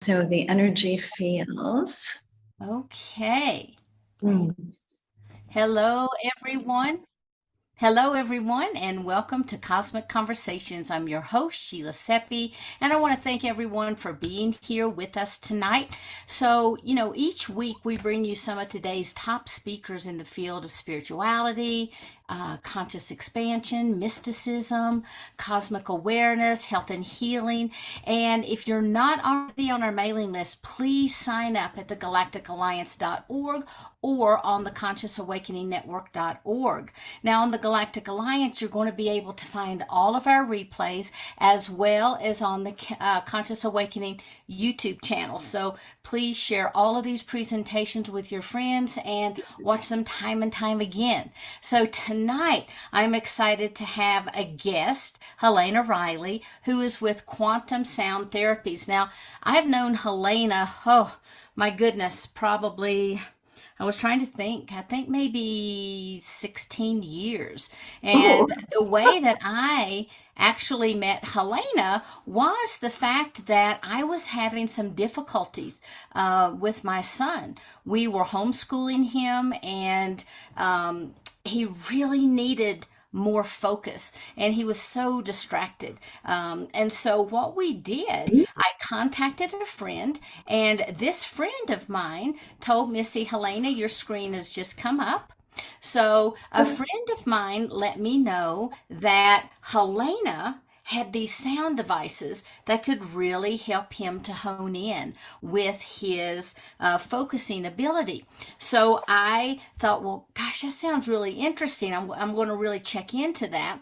So the energy feels. Okay. Mm. Hello, everyone. Hello, everyone, and welcome to Cosmic Conversations. I'm your host, Sheila Seppi, and I want to thank everyone for being here with us tonight. So, each week we bring you some of today's top speakers in the field of spirituality, conscious expansion, mysticism, cosmic awareness, health and healing. And if you're not already on our mailing list, please sign up at thegalacticalliance.org or on the consciousawakeningnetwork.org. Now, on the Galactic Alliance, you're going to be able to find all of our replays as well as on the Conscious Awakening YouTube channel. So please share all of these presentations with your friends and watch them time and time again. So tonight, I'm excited to have a guest, Helena Reilly, who is with Quantum Sound Therapies. Now, I've known Helena, oh my goodness, probably I was trying to think. I think maybe 16 years. Oh, And the way that I actually met Helena was the fact that I was having some difficulties with my son. We were homeschooling him, and he really needed more focus and he was so distracted. And so, what we did, I contacted a friend, and this friend of mine told Missy, Helena, your screen has just come up. So, a friend of mine let me know that Helena had these sound devices that could really help him to hone in with his focusing ability. So I thought, well, gosh, that sounds really interesting. I'm going to really check into that.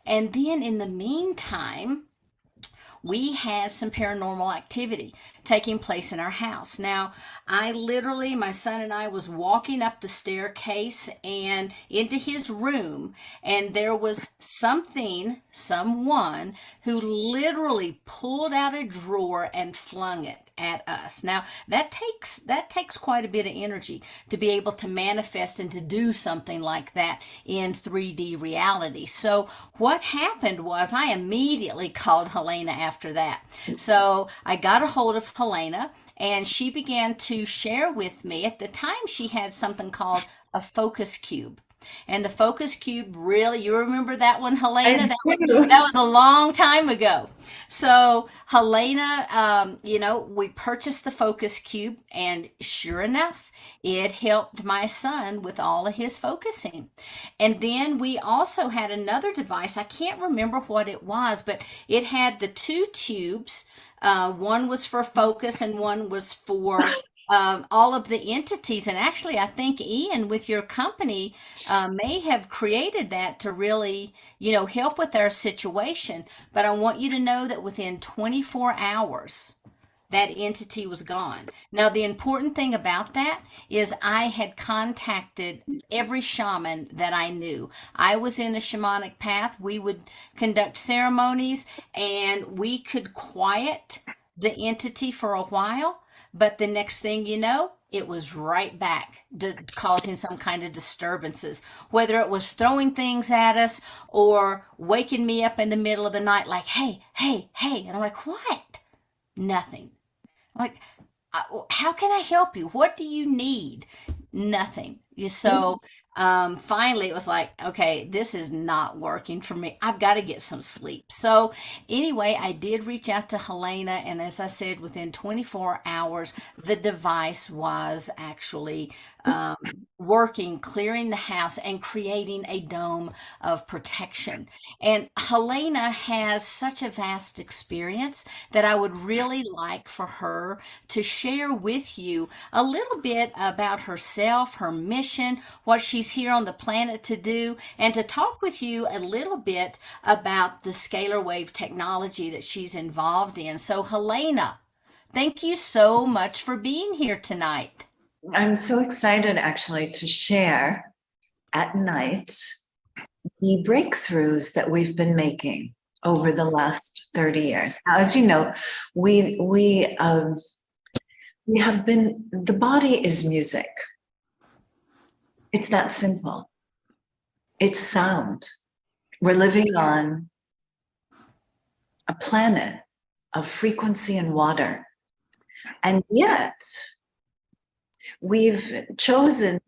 And then in the meantime, we had some paranormal activity taking place in our house. Now, I literally, my son and I was walking up the staircase and into his room, and there was someone who literally pulled out a drawer and flung it at us. Now, that takes quite a bit of energy to be able to manifest and to do something like that in 3D reality. So what happened was I immediately called Helena after that. So I got a hold of Helena, and she began to share with me. At the time, she had something called a focus cube. And the focus cube, really, you remember that one, I Helena? do. That was a long time ago. So Helena, we purchased the focus cube, and sure enough, it helped my son with all of his focusing. And then we also had another device. I can't remember what it was, but it had the two tubes. One was for focus, and one was for all of the entities. And actually, I think Ian, with your company, may have created that to really, help with our situation. But I want you to know that within 24 hours, that entity was gone. Now, the important thing about that is I had contacted every shaman that I knew. I was in a shamanic path. We would conduct ceremonies, and we could quiet the entity for a while, but the next thing you know, it was right back, causing some kind of disturbances, whether it was throwing things at us or waking me up in the middle of the night, like, hey, hey, hey. And I'm like, what? Nothing. Like, how can I help you? What do you need? Nothing. So finally, it was like, okay, this is not working for me. I've got to get some sleep. So anyway, I did reach out to Helena, and as I said, within 24 hours, the device was actually um, working, clearing the house, and creating a dome of protection. And Helena has such a vast experience that I would really like for her to share with you a little bit about herself, her mission, what she's here on the planet to do, and to talk with you a little bit about the scalar wave technology that she's involved in. So, Helena, thank you so much for being here tonight. I'm so excited actually to share at night the breakthroughs that we've been making over the last 30 years. Now, as you know, we have been, the body is music. It's that simple. It's sound. We're living on a planet of frequency and water. And yet, we've chosen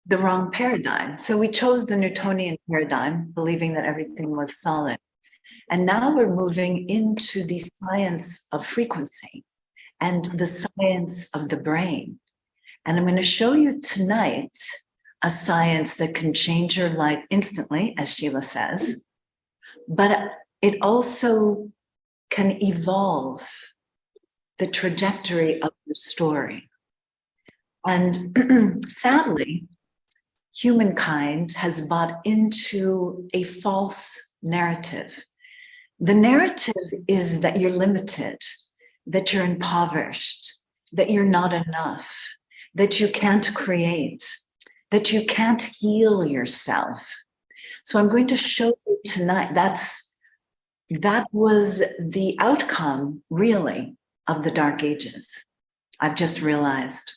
the wrong paradigm. So we chose the Newtonian paradigm, believing that everything was solid. And now we're moving into the science of frequency and the science of the brain. And I'm going to show you tonight a science that can change your life instantly, as Sheila says, but it also can evolve the trajectory of your story. And sadly, humankind has bought into a false narrative. The narrative is that you're limited, that you're impoverished, that you're not enough, that you can't create, that you can't heal yourself. So I'm going to show you tonight, that was the outcome, really, of the Dark Ages. I've just realized.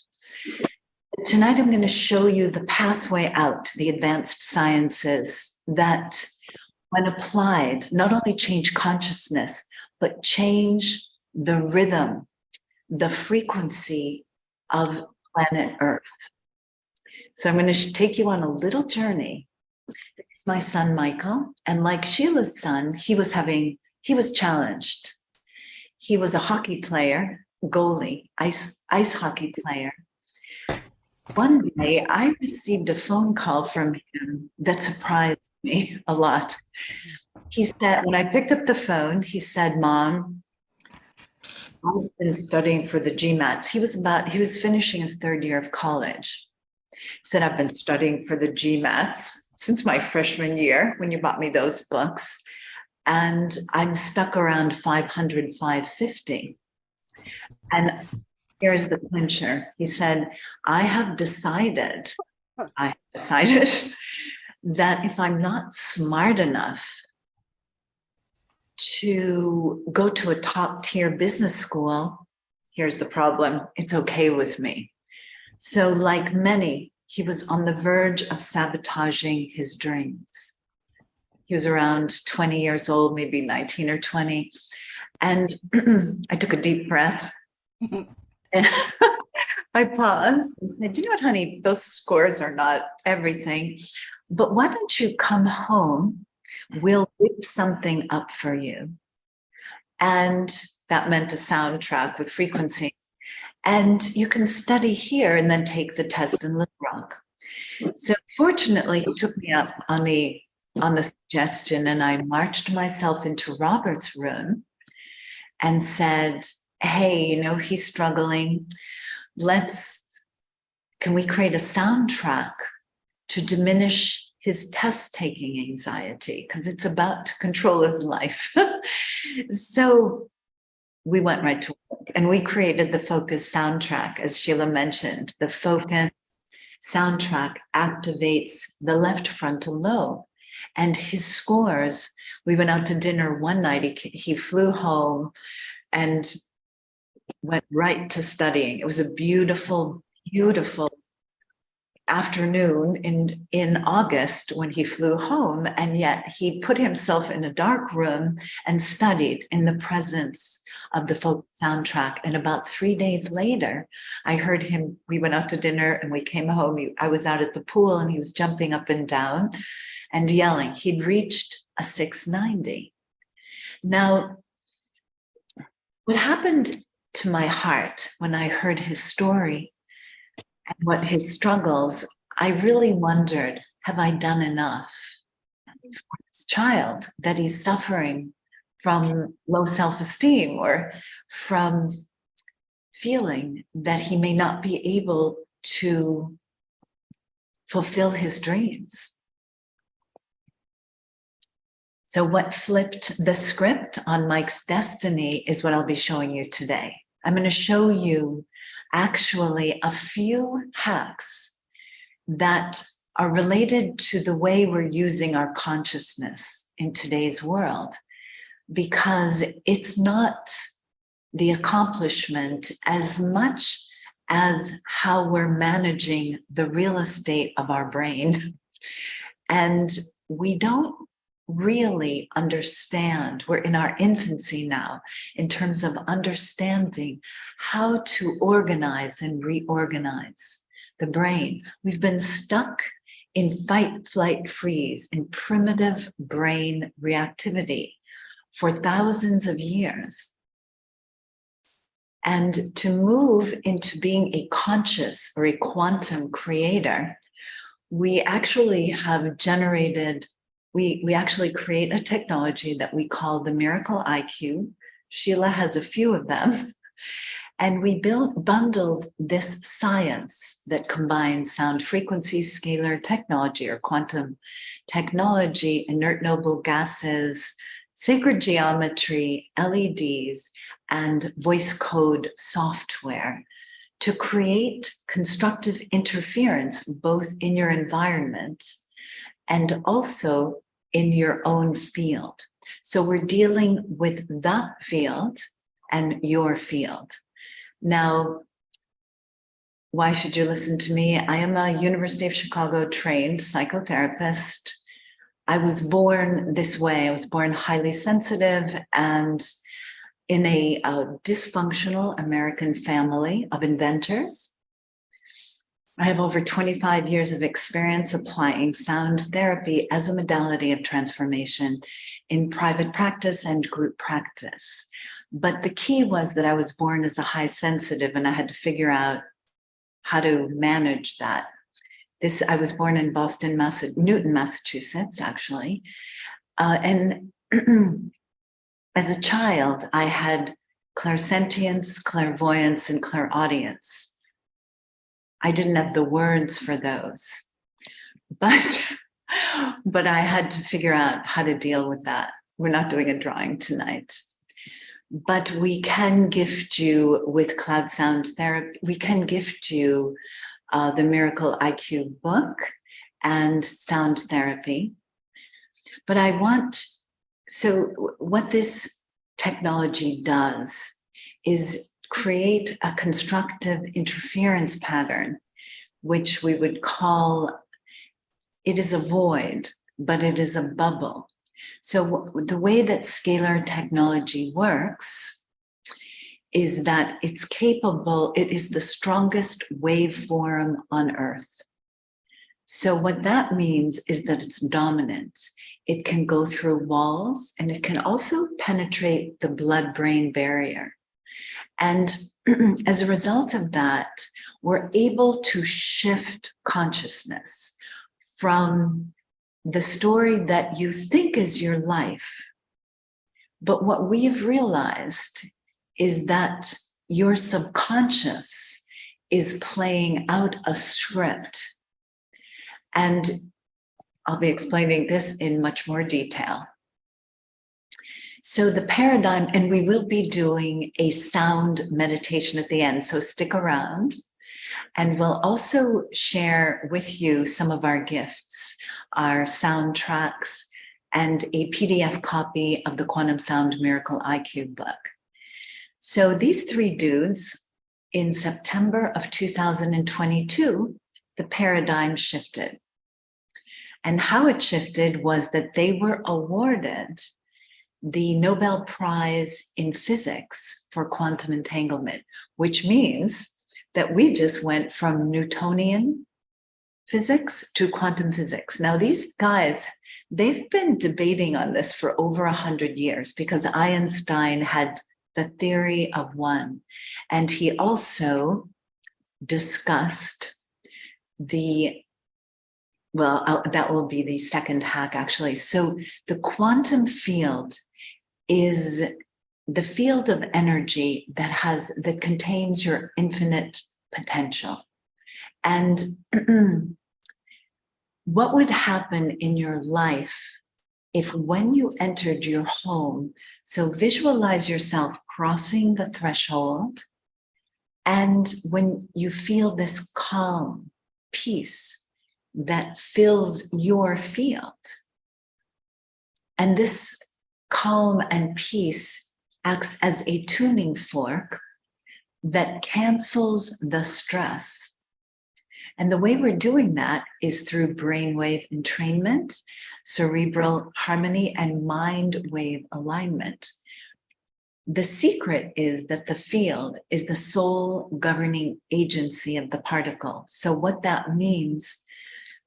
Tonight, I'm going to show you the pathway out, the advanced sciences that, when applied, not only change consciousness, but change the rhythm, the frequency of planet Earth. So I'm going to take you on a little journey. This is my son, Michael. And like Sheila's son, he was challenged. He was a hockey player, goalie, ice hockey player. One day, I received a phone call from him that surprised me a lot. He said, when I picked up the phone, he said, "Mom, I've been studying for the GMATs." He was finishing his third year of college. He said, "I've been studying for the GMATs since my freshman year when you bought me those books. And I'm stuck around 500, 550. And here's the clincher." He said, I have decided that if I'm not smart enough to go to a top tier business school, here's the problem, it's okay with me." So like many, he was on the verge of sabotaging his dreams. He was around 20 years old, maybe 19 or 20. And I took a deep breath. And I paused and said, "You know what, honey, those scores are not everything, but why don't you come home? We'll whip something up for you." And that meant a soundtrack with frequencies. And you can study here and then take the test in Little Rock. So fortunately, he took me up on the suggestion, and I marched myself into Robert's room and said, "Hey, he's struggling. Can we create a soundtrack to diminish his test-taking anxiety? Because it's about to control his life." So we went right to work and we created the Focus soundtrack, as Sheila mentioned. The Focus soundtrack activates the left frontal lobe. And his scores, we went out to dinner one night. He flew home and went right to studying. It was a beautiful, beautiful afternoon in August when he flew home, and yet he put himself in a dark room and studied in the presence of the folk soundtrack. And about 3 days later, I heard him, we went out to dinner and we came home. I was out at the pool and he was jumping up and down and yelling. He'd reached a 690. Now, what happened to my heart when I heard his story and what his struggles, I really wondered, have I done enough for this child that he's suffering from low self-esteem or from feeling that he may not be able to fulfill his dreams? So what flipped the script on Mike's destiny is what I'll be showing you today. I'm going to show you actually a few hacks that are related to the way we're using our consciousness in today's world, because it's not the accomplishment as much as how we're managing the real estate of our brain. And we don't really understand, we're in our infancy now in terms of understanding how to organize and reorganize the brain. We've been stuck in fight, flight, freeze, in primitive brain reactivity for thousands of years. And to move into being a conscious or a quantum creator, we actually have generated, we actually create a technology that we call the Miracle iQube. Sheila has a few of them. And we bundled this science that combines sound frequencies, scalar technology or quantum technology, inert noble gases, sacred geometry, LEDs, and voice code software to create constructive interference both in your environment and also in your own field. So we're dealing with the field and your field. Now, why should you listen to me? I am a University of Chicago trained psychotherapist. I was born this way. I was born highly sensitive and in a dysfunctional American family of inventors. I have over 25 years of experience applying sound therapy as a modality of transformation in private practice and group practice. But the key was that I was born as a high sensitive and I had to figure out how to manage that. I was born in Newton, Massachusetts, actually. And as a child, I had clairsentience, clairvoyance, and clairaudience. I didn't have the words for those, but I had to figure out how to deal with that. We're not doing a drawing tonight. But we can gift you with cloud sound therapy. We can gift you the Miracle iQube book and sound therapy. But so what this technology does is create a constructive interference pattern, which we would call, it is a void, but it is a bubble. So the way that scalar technology works is that it's capable, it is the strongest waveform on Earth. So what that means is that it's dominant. It can go through walls and it can also penetrate the blood-brain barrier. And as a result of that, we're able to shift consciousness from the story that you think is your life. But what we've realized is that your subconscious is playing out a script. And I'll be explaining this in much more detail. So the paradigm, and we will be doing a sound meditation at the end, so stick around. And we'll also share with you some of our gifts, our soundtracks, and a PDF copy of the Quantum Sound Miracle iQube book. So these three dudes, in September of 2022, the paradigm shifted. And how it shifted was that they were awarded the Nobel Prize in Physics for quantum entanglement, which means that we just went from Newtonian physics to quantum physics. Now, these guys, they've been debating on this for over 100 years because Einstein had the theory of one, and he also discussed that will be the second hack, actually. So the quantum field is the field of energy that contains your infinite potential. And what would happen in your life if when you entered your home, so visualize yourself crossing the threshold, and when you feel this calm, peace that fills your field, and this calm and peace acts as a tuning fork that cancels the stress. And the way we're doing that is through brainwave entrainment, cerebral harmony, and mind wave alignment. The secret is that the field is the sole governing agency of the particle. So what that means,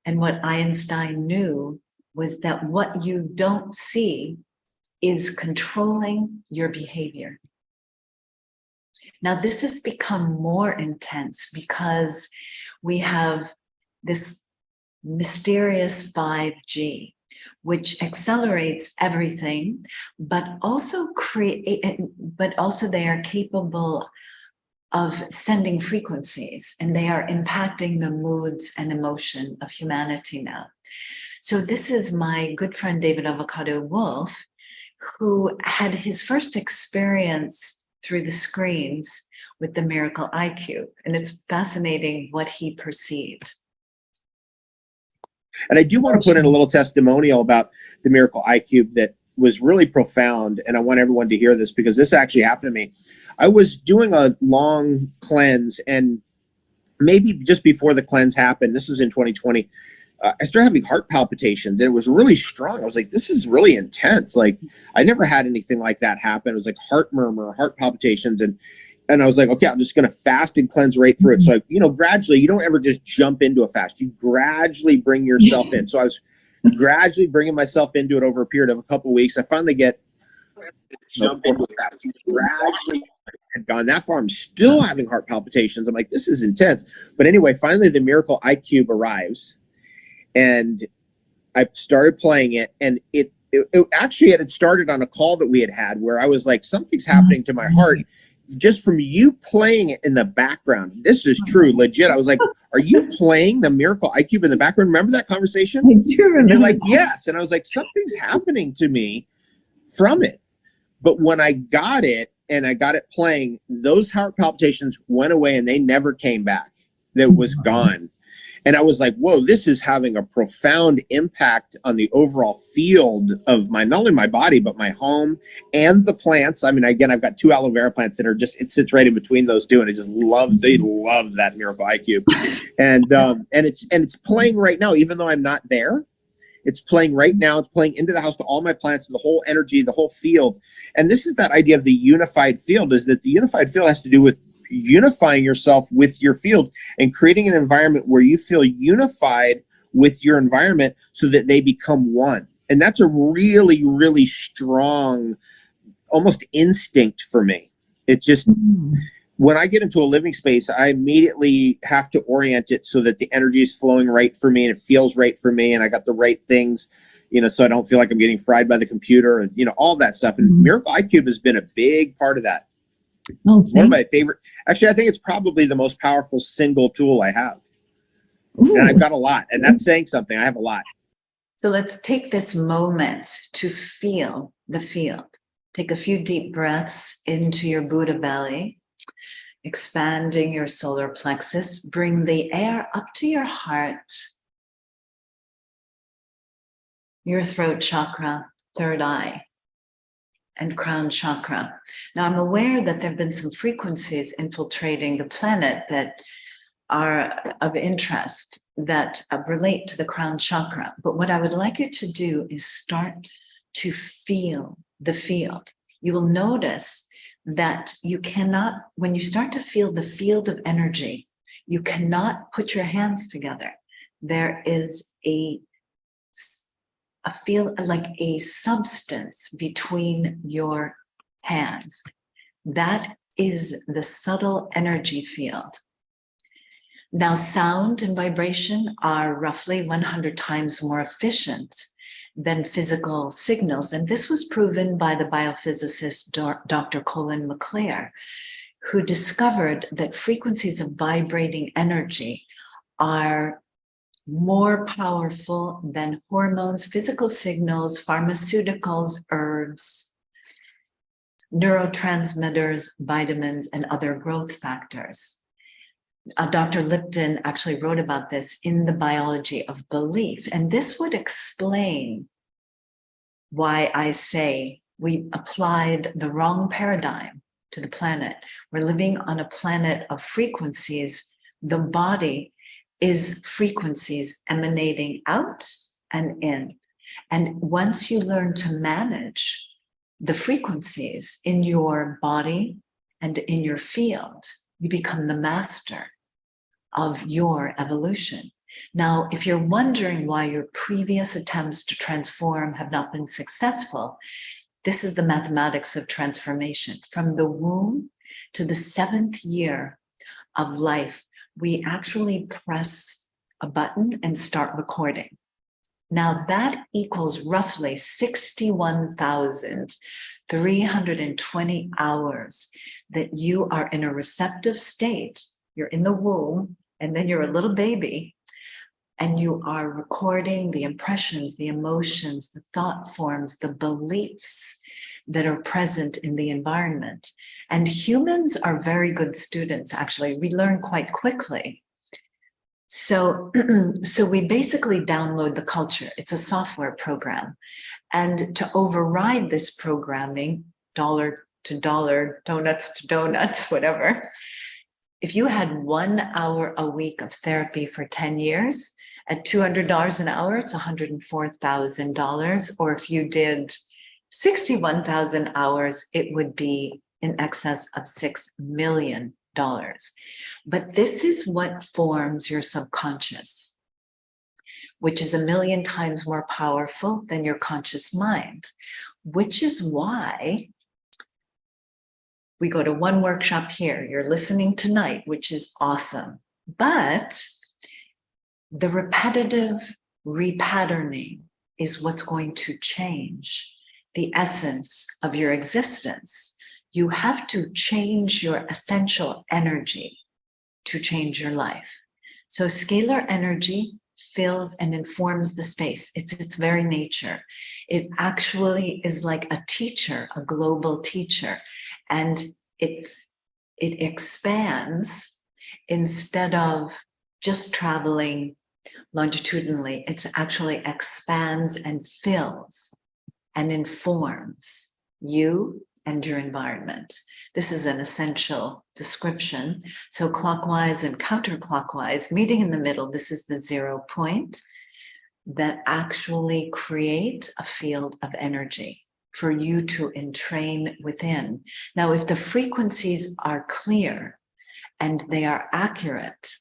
and what Einstein knew, was that what you don't see is controlling your behavior. Now, this has become more intense because we have this mysterious 5G, which accelerates everything, but also they are capable of sending frequencies, and they are impacting the moods and emotion of humanity now. So this is my good friend David Avocado Wolf, who had his first experience through the screens with the miracle iQube, and it's fascinating what he perceived. And I do want to put in a little testimonial about the miracle iQube that was really profound, and I want everyone to hear this because this actually happened to me. I was doing a long cleanse, and maybe just before the cleanse happened, this was in 2020, I started having heart palpitations, and it was really strong. I was like, this is really intense. Like, I never had anything like that happen. It was like heart murmur, heart palpitations, and I was like, okay, I'm just going to fast and cleanse right through it. So, gradually, you don't ever just jump into a fast. You gradually bring yourself in. So I was gradually bringing myself into it over a period of a couple of weeks. I finally get jump into a fast. Gradually had gone that far. I'm still having heart palpitations. I'm like, this is intense. But anyway, finally, the miracle iQube arrives, and I started playing it, and it actually had started on a call that we had where I was like, something's happening to my heart. Just from you playing it in the background. This is true, legit. I was like, are you playing the miracle iQube in the background? Remember that conversation? I do remember. You're like, yes. And I was like, something's happening to me from it. But when I got it and I got it playing, those heart palpitations went away and they never came back. It was gone. And I was like, whoa, this is having a profound impact on the overall field of not only my body, but my home and the plants. I mean, again, I've got 2 aloe vera plants that are just, it sits right in between those two. And they love that miracle iQube. And it's playing right now, even though I'm not there. It's playing right now. It's playing into the house to all my plants, the whole energy, the whole field. And this is that idea of the unified field, is that the unified field has to do with unifying yourself with your field and creating an environment where you feel unified with your environment so that they become one. And that's a really, really strong, almost instinct for me. It just, when I get into a living space, I immediately have to orient it so that the energy is flowing right for me and it feels right for me. And I got the right things, so I don't feel like I'm getting fried by the computer and, all that stuff. And Miracle iQube has been a big part of that. Oh, one of my favorite. Actually, I think it's probably the most powerful single tool I have. Ooh. And I've got a lot, and that's saying something. I have a lot. So let's take this moment to feel the field. Take a few deep breaths into your Buddha belly, expanding your solar plexus. Bring the air up to your heart, your throat chakra, third eye, and crown chakra. Now, I'm aware that there have been some frequencies infiltrating the planet that are of interest that relate to the crown chakra. But what I would like you to do is start to feel the field. You will notice that you cannot, when you start to feel the field of energy, you cannot put your hands together. There is a feel like a substance between your hands. That is the subtle energy field. Now, sound and vibration are roughly 100 times more efficient than physical signals. And this was proven by the biophysicist Dr. Colin McClure, who discovered that frequencies of vibrating energy are more powerful than hormones, physical signals, pharmaceuticals, herbs, neurotransmitters, vitamins, and other growth factors. Dr. Lipton actually wrote about this in The Biology of Belief, and this would explain why I say we applied the wrong paradigm to the planet. We're living on a planet of frequencies. The body is frequencies emanating out and in. And once you learn to manage the frequencies in your body and in your field, you become the master of your evolution. Now, if you're wondering why your previous attempts to transform have not been successful, this is the mathematics of transformation. From the womb to the 7th year of life, we actually press a button and start recording. Now that equals roughly 61,320 hours that you are in a receptive state. You're in the womb, and then you're a little baby, and you are recording the impressions, the emotions, the thought forms, the beliefs that are present in the environment. And humans are very good students, actually. We learn quite quickly. So we basically download the culture. It's a software program. And to override this programming, dollar to dollar, donuts to donuts, whatever, if you had 1 hour a week of therapy for 10 years, at $200 an hour, it's $104,000. Or if you did 61,000 hours, it would be in excess of $6 million. But this is what forms your subconscious, which is 1,000,000 times more powerful than your conscious mind, which is why we go to one workshop here. You're listening tonight, which is awesome. But the repetitive repatterning is what's going to change the essence of your existence. You have to change your essential energy to change your life. So scalar energy fills and informs the space. It's its very nature. It actually is like a teacher, a global teacher, and it expands instead of just traveling longitudinally. It actually expands and fills and informs you and your environment. This is an essential description. So clockwise and counterclockwise, meeting in the middle, this is the 0 point that actually create a field of energy for you to entrain within. Now, if the frequencies are clear and they are accurate,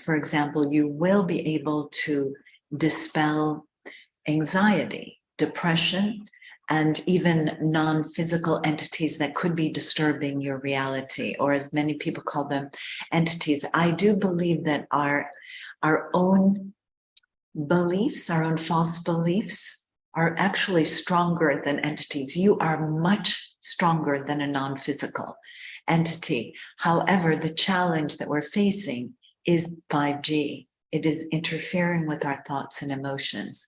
for example, you will be able to dispel anxiety, depression, and even non-physical entities that could be disturbing your reality, or as many people call them, entities. I do believe that our own beliefs, our own false beliefs, are actually stronger than entities. You are much stronger than a non-physical entity. However, the challenge that we're facing is 5G. It is interfering with our thoughts and emotions.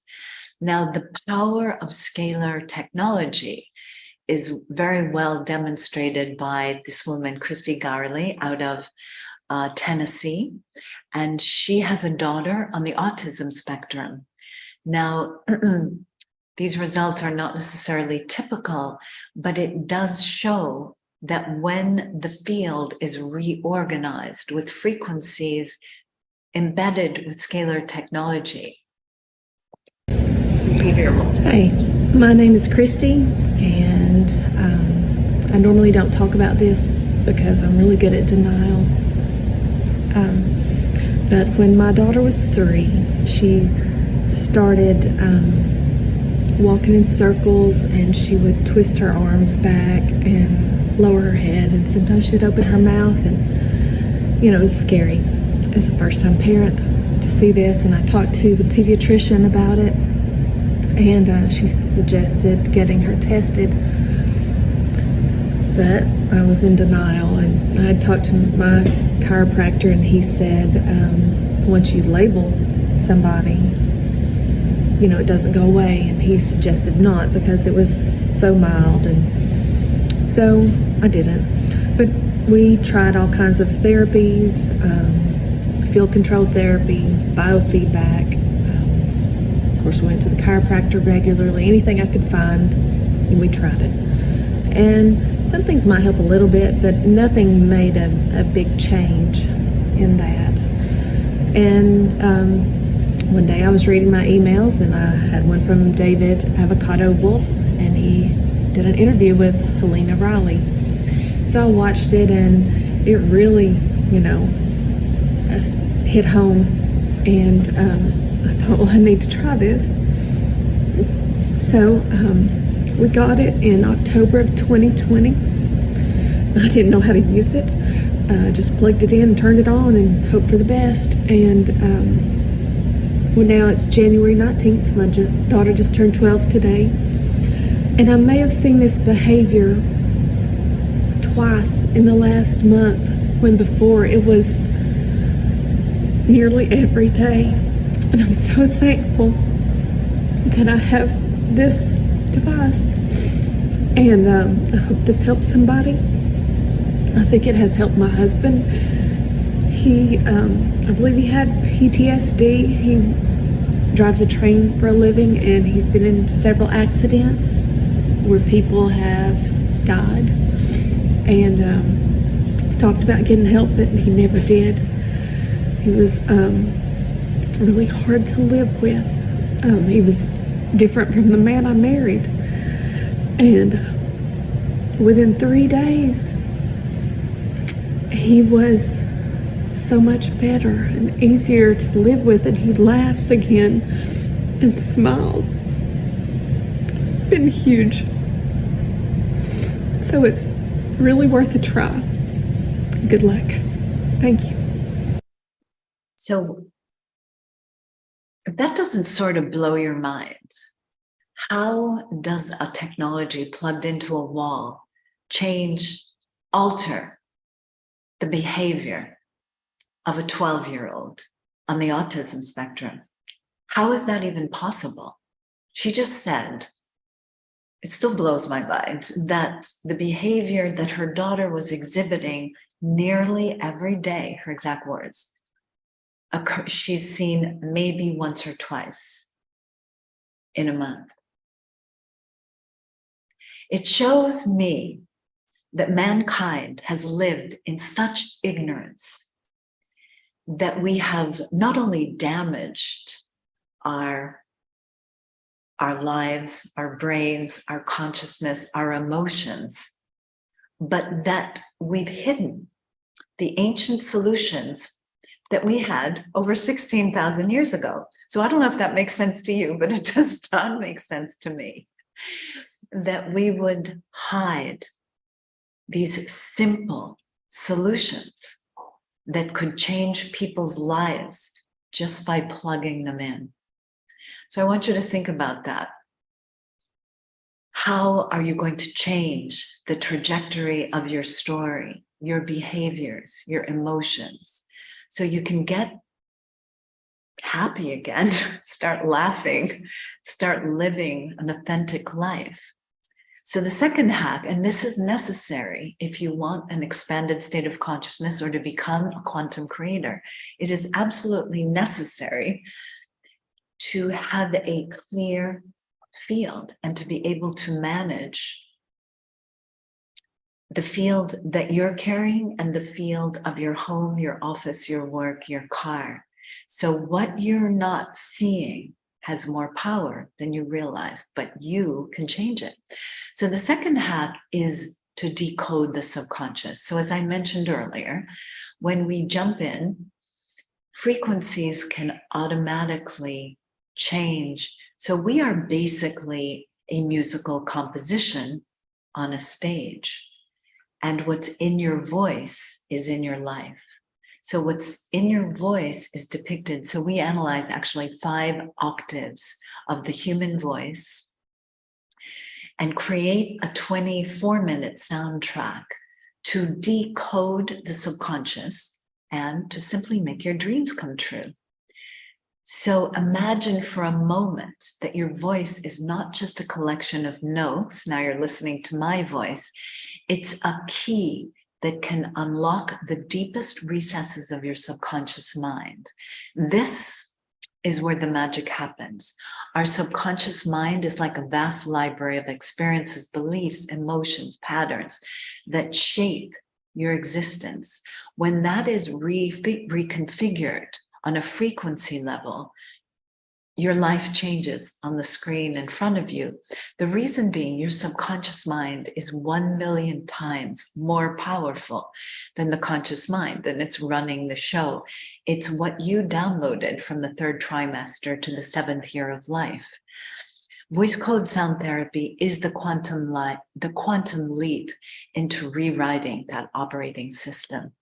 Now, the power of scalar technology is very well demonstrated by this woman, Christy Garley, out of Tennessee, and she has a daughter on the autism spectrum. Now, these results are not necessarily typical, but it does show that when the field is reorganized with frequencies embedded with scalar technology. Hey, my name is Christy, and I normally don't talk about this because I'm really good at denial. But when my daughter was 3, she started walking in circles, and she would twist her arms back and lower her head, and sometimes she'd open her mouth, and it was scary as a first-time parent to see this. And I talked to the pediatrician about it, and she suggested getting her tested, but I was in denial. And I had talked to my chiropractor, and he said once you label somebody, it doesn't go away, and he suggested not, because it was so mild. And so I didn't, but we tried all kinds of therapies, field control therapy, biofeedback. Of course, we went to the chiropractor regularly, anything I could find, and we tried it. And some things might help a little bit, but nothing made a big change in that. And one day I was reading my emails and I had one from David Avocado Wolf, and he did an interview with Helena Reilly. So I watched it and it really, hit home. And I thought, well, I need to try this. So we got it in October of 2020. I didn't know how to use it. Just plugged it in, turned it on, and hoped for the best. And well, now it's January 19th. My daughter just turned 12 today. And I may have seen this behavior twice in the last month, when before it was nearly every day. And I'm so thankful that I have this device. And I hope this helps somebody. I think it has helped my husband. He, I believe he had PTSD. He drives a train for a living, and he's been in several accidents where people have died. And talked about getting help, but he never did. He was really hard to live with. He was different from the man I married. And within 3 days, he was so much better and easier to live with, and he laughs again and smiles. It's been huge. So it's really worth a try. Good luck. Thank you. So if that doesn't sort of blow your mind, how does a technology plugged into a wall alter the behavior of a 12-year-old on the autism spectrum? How is that even possible? She just said, it still blows my mind, that the behavior that her daughter was exhibiting nearly every day, her exact words, she's seen maybe once or twice in a month. It shows me that mankind has lived in such ignorance that we have not only damaged our lives, our brains, our consciousness, our emotions, but that we've hidden the ancient solutions that we had over 16,000 years ago. So I don't know if that makes sense to you, but it does not make sense to me, that we would hide these simple solutions that could change people's lives just by plugging them in. So I want you to think about that. How are you going to change the trajectory of your story, your behaviors, your emotions, so you can get happy again, start laughing, start living an authentic life? So the second hack, and this is necessary if you want an expanded state of consciousness or to become a quantum creator, it is absolutely necessary to have a clear field and to be able to manage the field that you're carrying and the field of your home, your office, your work, your car. So what you're not seeing has more power than you realize, but you can change it. So the second hack is to decode the subconscious. So as I mentioned earlier, when we jump in, frequencies can automatically change. So we are basically a musical composition on a stage. And what's in your voice is in your life. So what's in your voice is depicted. So we analyze actually 5 octaves of the human voice and create a 24-minute soundtrack to decode the subconscious and to simply make your dreams come true. So imagine for a moment that your voice is not just a collection of notes. Now you're listening to my voice. It's a key that can unlock the deepest recesses of your subconscious mind. This is where the magic happens. Our subconscious mind is like a vast library of experiences, beliefs, emotions, patterns that shape your existence. When that is reconfigured on a frequency level, your life changes on the screen in front of you. The reason being, your subconscious mind is 1 million times more powerful than the conscious mind, and it's running the show. It's what you downloaded from the 3rd trimester to the 7th year of life. Voice code sound therapy is the quantum leap into rewriting that operating system.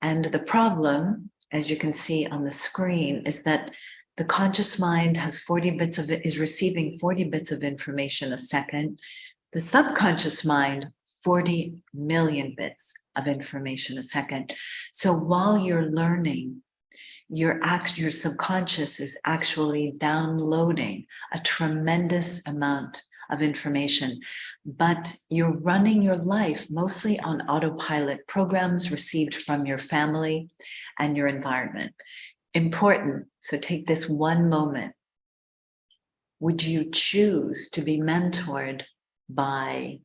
And the problem, as you can see on the screen, is that the conscious mind has 40 bits of it, is receiving 40 bits of information a second. The subconscious mind, 40 million bits of information a second. So while you're learning, your subconscious is actually downloading a tremendous amount of information, but you're running your life mostly on autopilot programs received from your family and your environment. Important. So take this one moment. Would you choose to be mentored by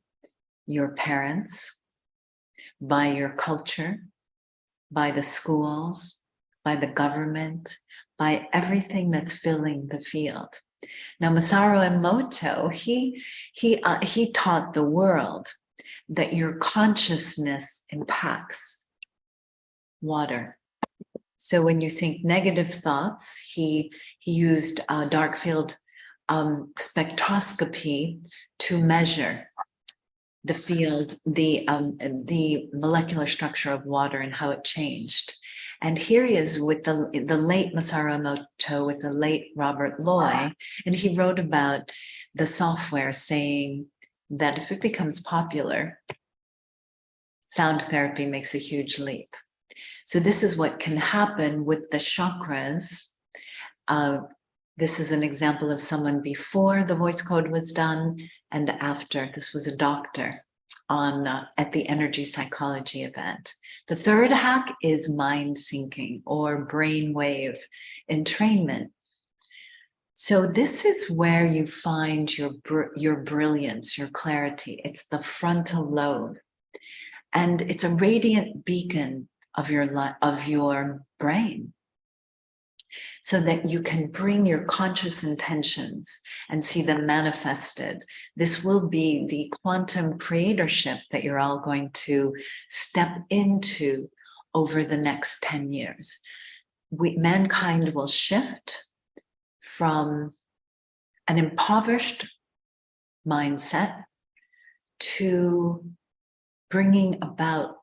your parents, by your culture, by the schools, by the government, by everything that's filling the field? Now, Masaru Emoto, he taught the world that your consciousness impacts water. So when you think negative thoughts, he used dark field spectroscopy to measure the field, the molecular structure of water and how it changed. And here he is with the late Masaru Emoto, with the late Robert Lloy, and he wrote about the software saying that if it becomes popular, sound therapy makes a huge leap. So this is what can happen with the chakras. This is an example of someone before the voice code was done and after. This was a doctor at the energy psychology event. The 3rd hack is mind syncing or brainwave entrainment. So this is where you find your brilliance, your clarity. It's the frontal lobe, and it's a radiant beacon of your brain, so that you can bring your conscious intentions and see them manifested. This will be the quantum creatorship that you're all going to step into over the next 10 years. Mankind will shift from an impoverished mindset to bringing about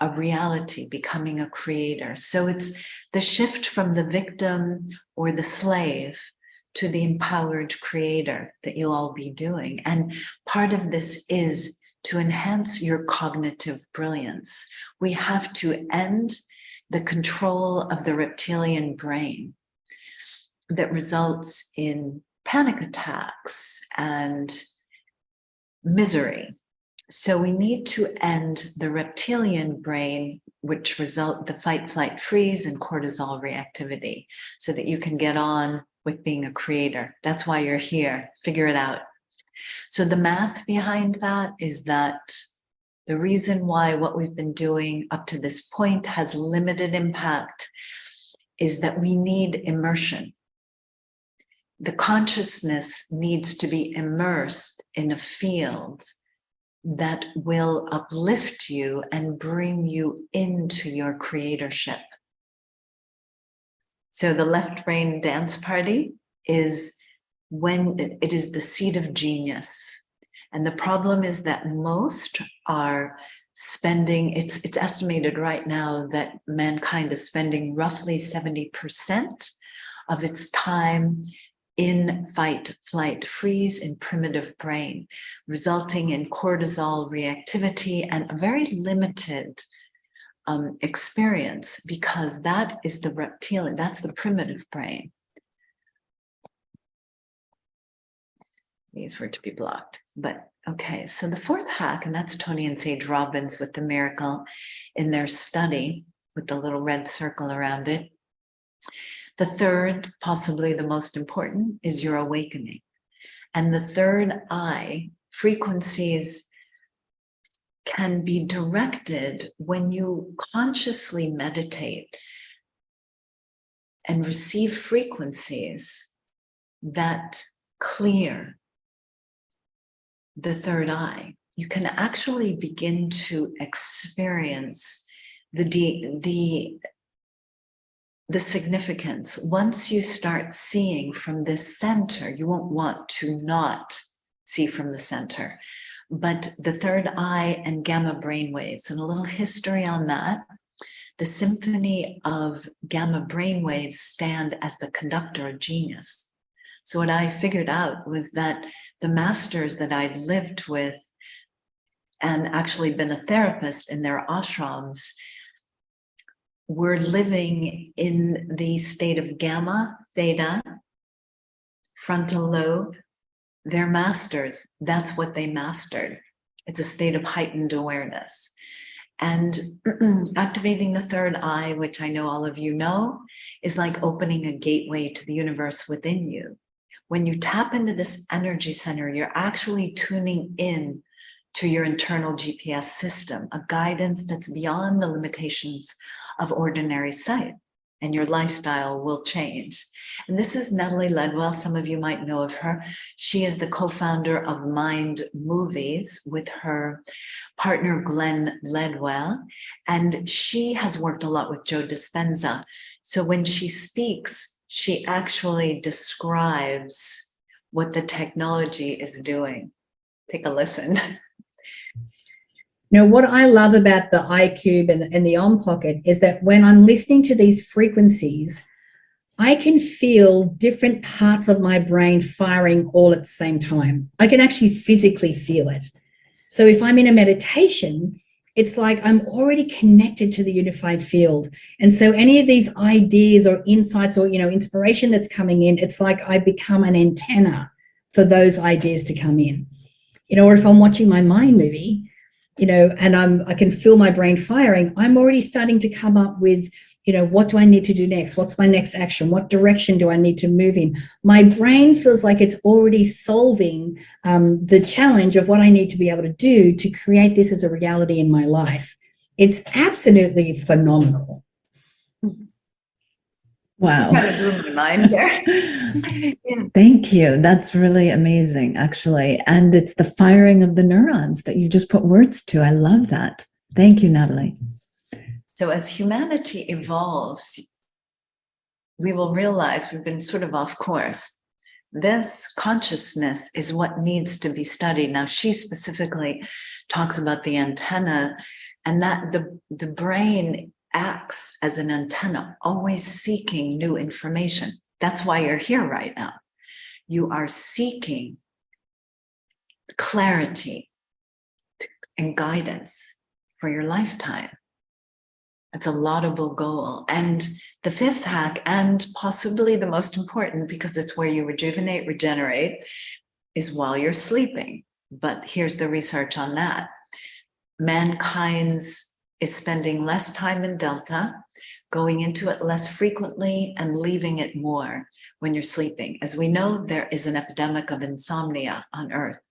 a reality, becoming a creator. So it's the shift from the victim or the slave to the empowered creator that you'll all be doing. And part of this is to enhance your cognitive brilliance. We have to end the control of the reptilian brain that results in panic attacks and misery. So we need to end the reptilian brain, which result the fight, flight, freeze, and cortisol reactivity, so that you can get on with being a creator. That's why you're here. Figure it out. So the math behind that is that the reason why what we've been doing up to this point has limited impact is that we need immersion. The consciousness needs to be immersed in a field that will uplift you and bring you into your creatorship. So the left brain dance party is when it is the seat of genius. And the problem is that most are spending, it's estimated right now that mankind is spending roughly 70% of its time in fight, flight, freeze in primitive brain, resulting in cortisol reactivity and a very limited experience, because that is the reptilian, that's the primitive brain. These were to be blocked, but okay. So the 4th hack, and that's Tony and Sage Robbins with the miracle in their study with the little red circle around it. The 3rd, possibly the most important, is your awakening. And the 3rd eye, frequencies can be directed when you consciously meditate. and receive frequencies that clear the third eye, you can actually begin to experience the significance. Once you start seeing from this center, you won't want to not see from the center. But the third eye and gamma brainwaves, and a little history on that. The symphony of gamma brainwaves stand as the conductor of genius. So what I figured out was that the masters that I'd lived with and actually been a therapist in their ashrams were living in the state of gamma, theta, frontal lobe. They're masters. That's what they mastered. It's a state of heightened awareness. And activating the third eye, which I know all of you know, is like opening a gateway to the universe within you. When you tap into this energy center, you're actually tuning in to your internal GPS system, a guidance that's beyond the limitations of ordinary sight, and your lifestyle will change. And this is Natalie Ledwell. Some of you might know of her. She is the co-founder of Mind Movies with her partner, Glenn Ledwell. And she has worked a lot with Joe Dispenza. So when she speaks, she actually describes what the technology is doing. Take a listen. Now, what I love about the iQube and the On Pocket is that when I'm listening to these frequencies, I can feel different parts of my brain firing all at the same time. I can actually physically feel it. So if I'm in a meditation, it's like I'm already connected to the unified field. And so any of these ideas or insights or, inspiration that's coming in, it's like I become an antenna for those ideas to come in. Or if I'm watching my mind movie, and I can feel my brain firing, I'm already starting to come up with, what do I need to do next? What's my next action? What direction do I need to move in? My brain feels like it's already solving the challenge of what I need to be able to do to create this as a reality in my life. It's absolutely phenomenal. Wow. Kind of blew my mind there. Thank you. That's really amazing, actually. And it's the firing of the neurons that you just put words to. I love that. Thank you, Natalie. So as humanity evolves, we will realize we've been sort of off course. This consciousness is what needs to be studied. Now, she specifically talks about the antenna, and that the brain acts as an antenna, always seeking new information. That's why you're here right now. You are seeking clarity and guidance for your lifetime. It's a laudable goal. And the fifth hack, and possibly the most important, because it's where you rejuvenate, regenerate, is while you're sleeping. But here's the research on that. Mankind's is spending less time in Delta, going into it less frequently, and leaving it more when you're sleeping. As we know, there is an epidemic of insomnia on Earth.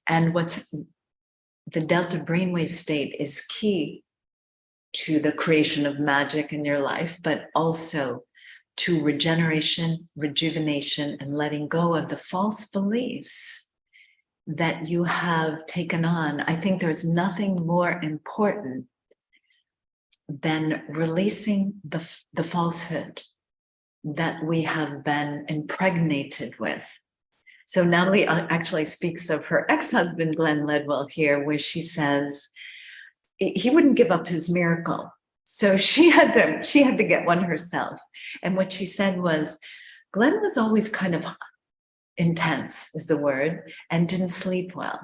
And the Delta brainwave state is key to the creation of magic in your life, but also to regeneration, rejuvenation, and letting go of the false beliefs that you have taken on. I think there's nothing more important than releasing the falsehood that we have been impregnated with. So Natalie actually speaks of her ex-husband, Glenn Ledwell, here, where she says he wouldn't give up his miracle. So she had to get one herself. And what she said was, Glenn was always kind of intense, is the word, and didn't sleep well.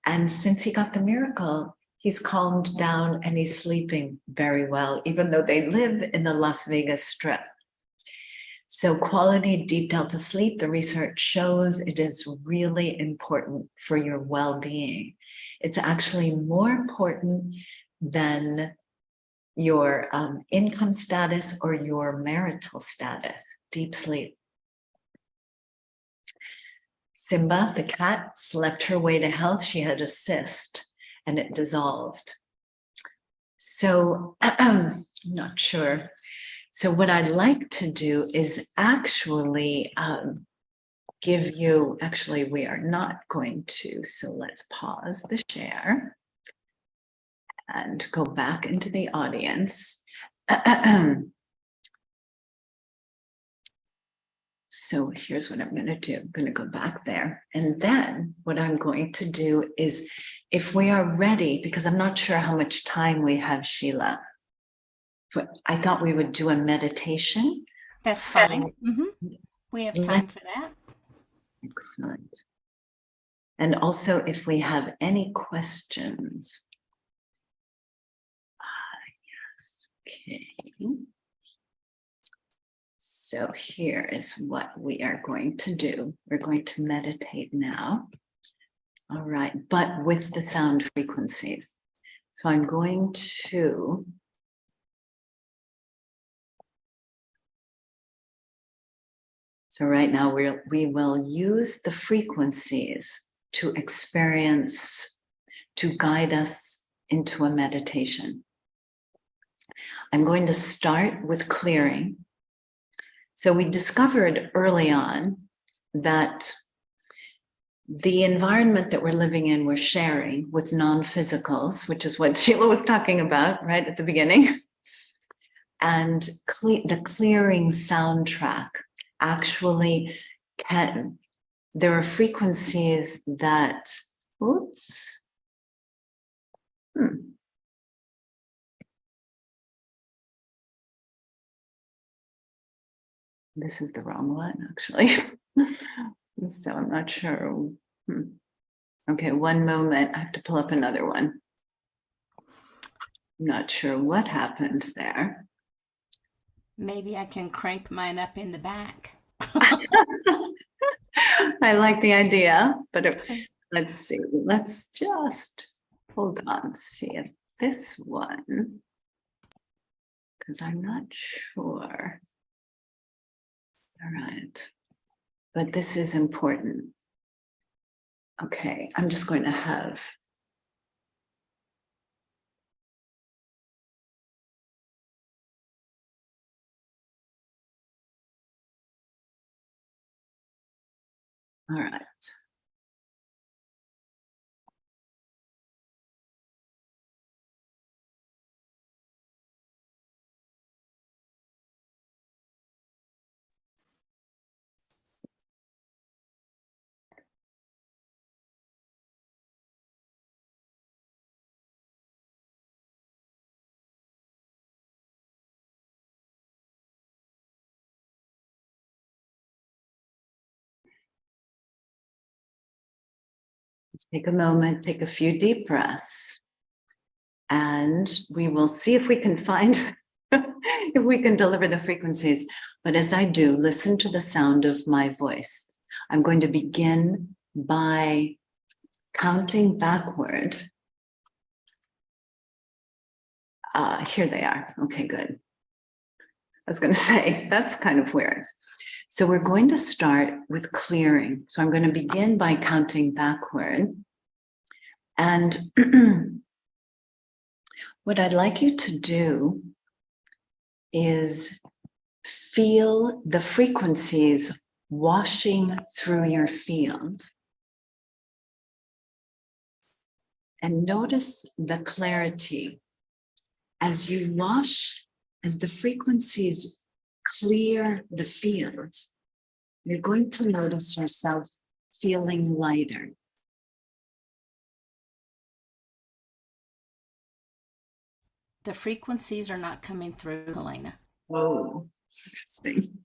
And since he got the miracle, he's calmed down and he's sleeping very well, even though they live in the Las Vegas Strip. So quality deep delta sleep, the research shows it is really important for your well-being. It's actually more important than your income status or your marital status, deep sleep. Simba, the cat, slept her way to health. She had a cyst and it dissolved. So I'm not sure. So what I'd like to do is actually give you, actually, we are not going to, so let's pause the share and go back into the audience. So here's what I'm going to do. I'm going to go back there. And then what I'm going to do is, if we are ready, because I'm not sure how much time we have, Sheila, I thought we would do a meditation. That's fine. We have time for that. Excellent. And also, if we have any questions. Yes. Okay. So here is what we are going to do. We're going to meditate now. All right, but with the sound frequencies. So I'm going to So right now we will use the frequencies to experience, to guide us into a meditation. I'm going to start with clearing. So we discovered early on that the environment that we're living in, we're sharing with non-physicals, which is what Sheila was talking about right at the beginning. And the clearing soundtrack actually there are frequencies that, oops. This is the wrong one, actually. So I'm not sure. Okay, one moment. I have to pull up another one. I'm not sure what happened there. Maybe I can crank mine up in the back. I like the idea, but let's see. Let's just hold on, see if this one, because I'm not sure. All right, but this is important. Okay, I'm just going to have all right. Let's take a moment, take a few deep breaths, and we will see if we can find, if we can deliver the frequencies. But as I do, listen to the sound of my voice. I'm going to begin by counting backward. Here they are. Okay, good. I was going to say, that's kind of weird. So we're going to start with clearing. So I'm going to begin by counting backward. And what I'd like you to do is feel the frequencies washing through your field. And notice the clarity as you wash, as the frequencies clear the field, you're going to notice yourself feeling lighter. The frequencies are not coming through, Helena. Oh, interesting.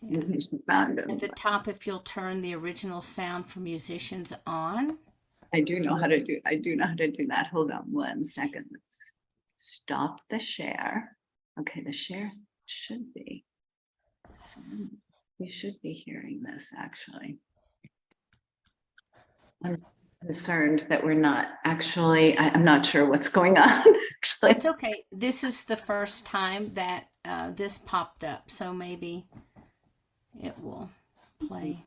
At the top, if you'll turn the original sound for musicians on. I do know how to do that. Hold on 1 second. Let's stop the share. Okay, the share should be. We should be hearing this actually. I'm concerned that we're not actually, I'm not sure what's going on actually. It's okay. This is the first time that this popped up, so maybe it will play.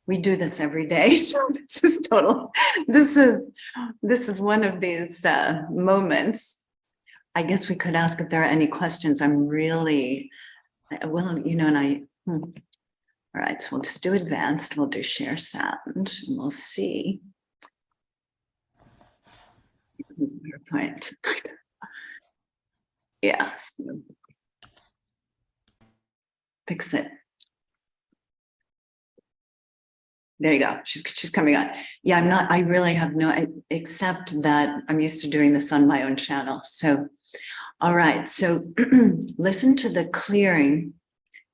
We do this every day, so this is total. This is one of these moments I guess we could ask if there are any questions. I'm really, well, all right, so we'll just do advanced. We'll do share sound and we'll see. PowerPoint. Yeah. So fix it. There you go. She's coming on. Yeah, I really have except that I'm used to doing this on my own channel. So, all right. So listen to the clearing.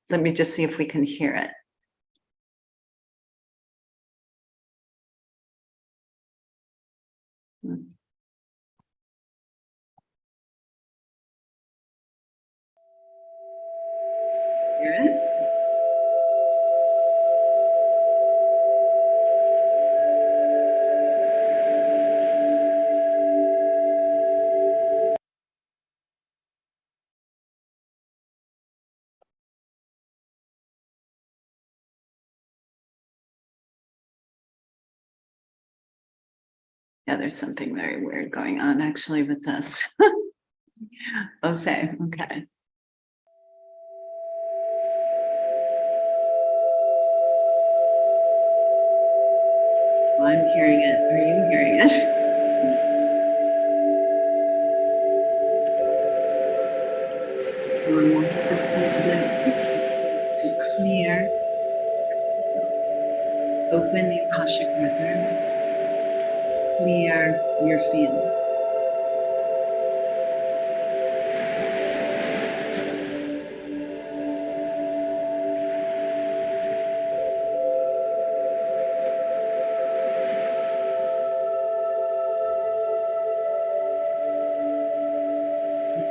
Let me just see if we can hear it. Hear it? Yeah, there's something very weird going on actually with this. Okay. I'm hearing it. Are you hearing it? Clear. Open the Akashic records. Clear your field.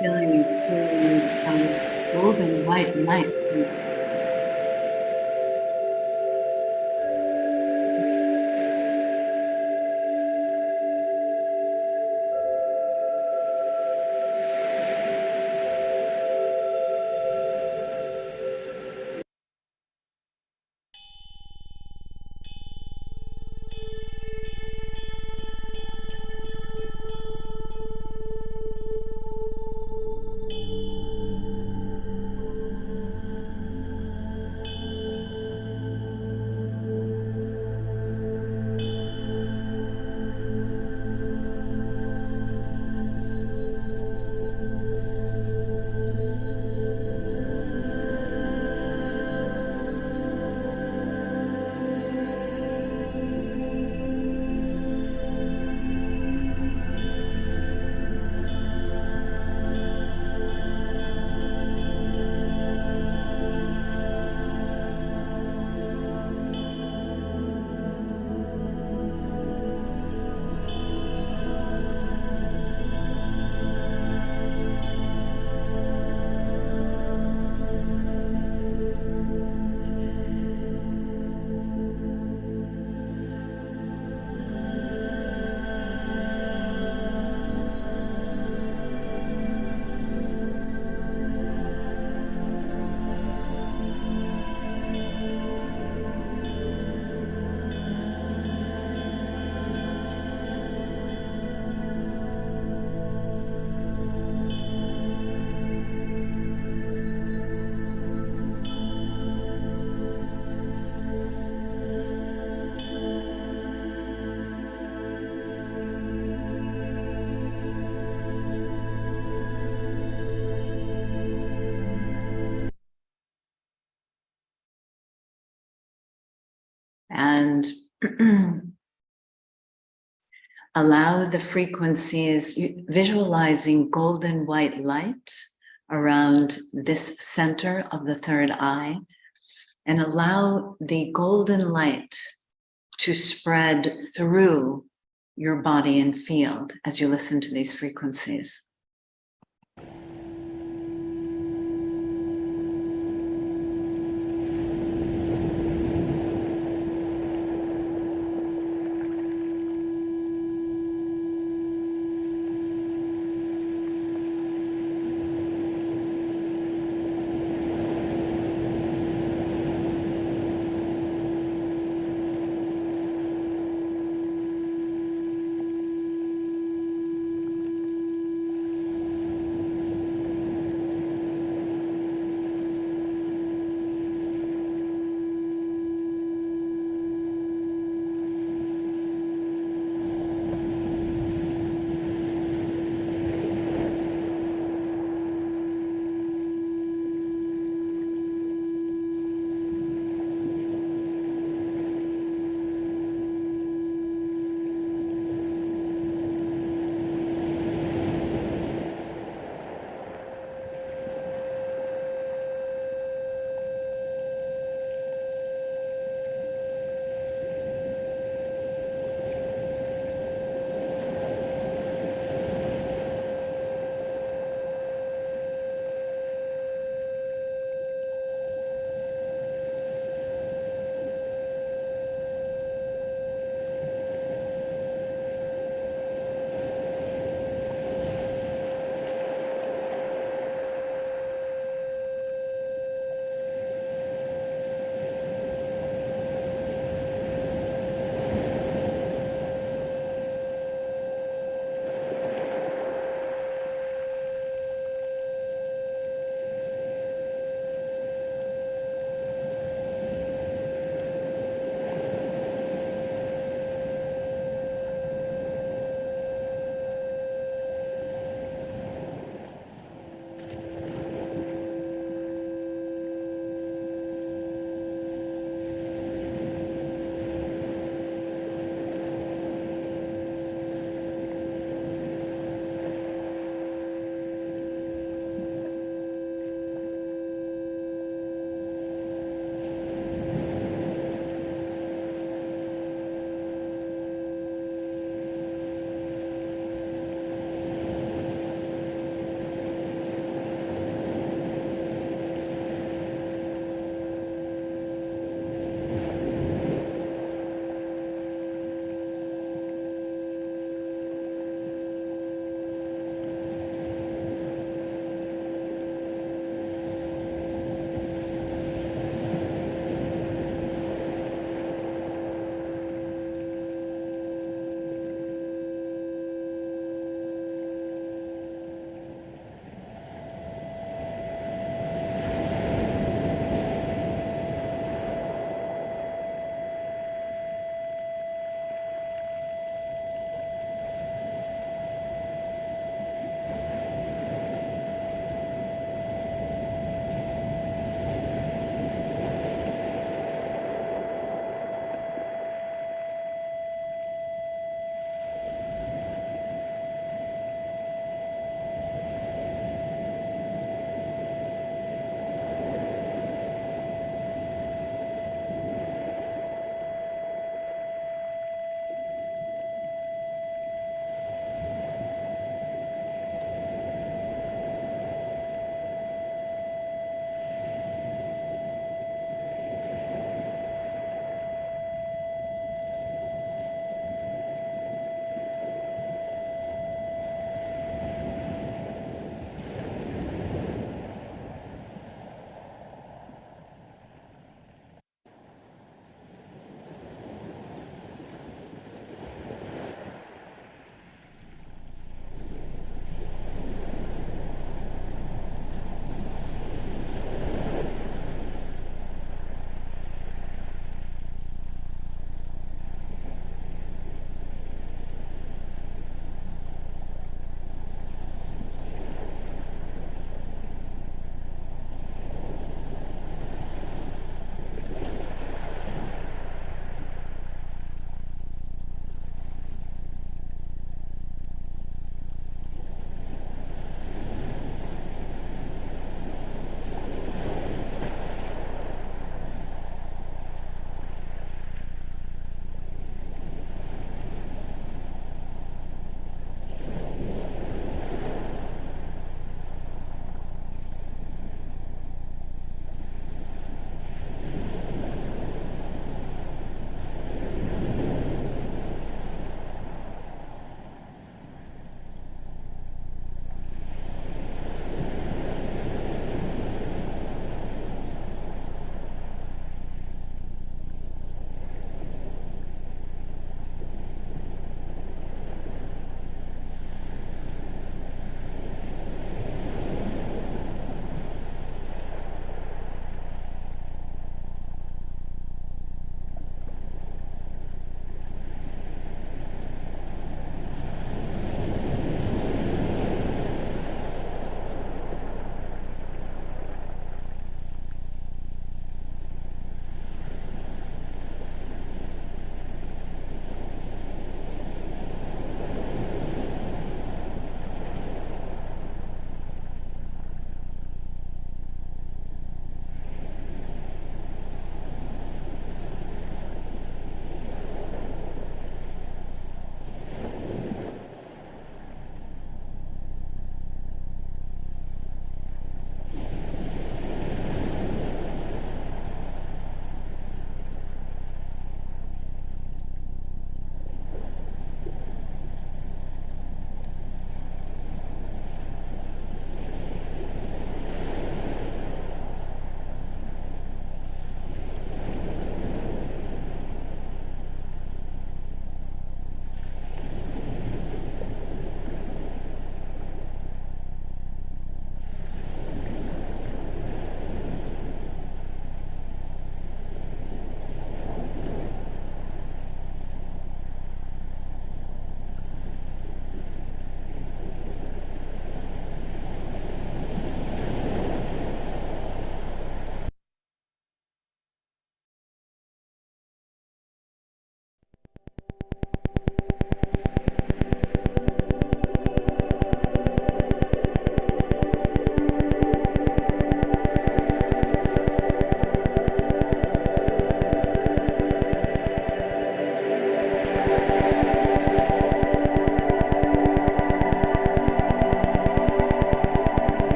Feeling the feelings of golden white light. And allow the frequencies, visualizing golden white light around this center of the third eye, and allow the golden light to spread through your body and field as you listen to these frequencies.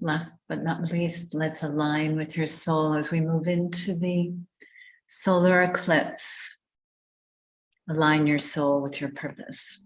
Last but not least, let's align with your soul as we move into the solar eclipse. Align your soul with your purpose.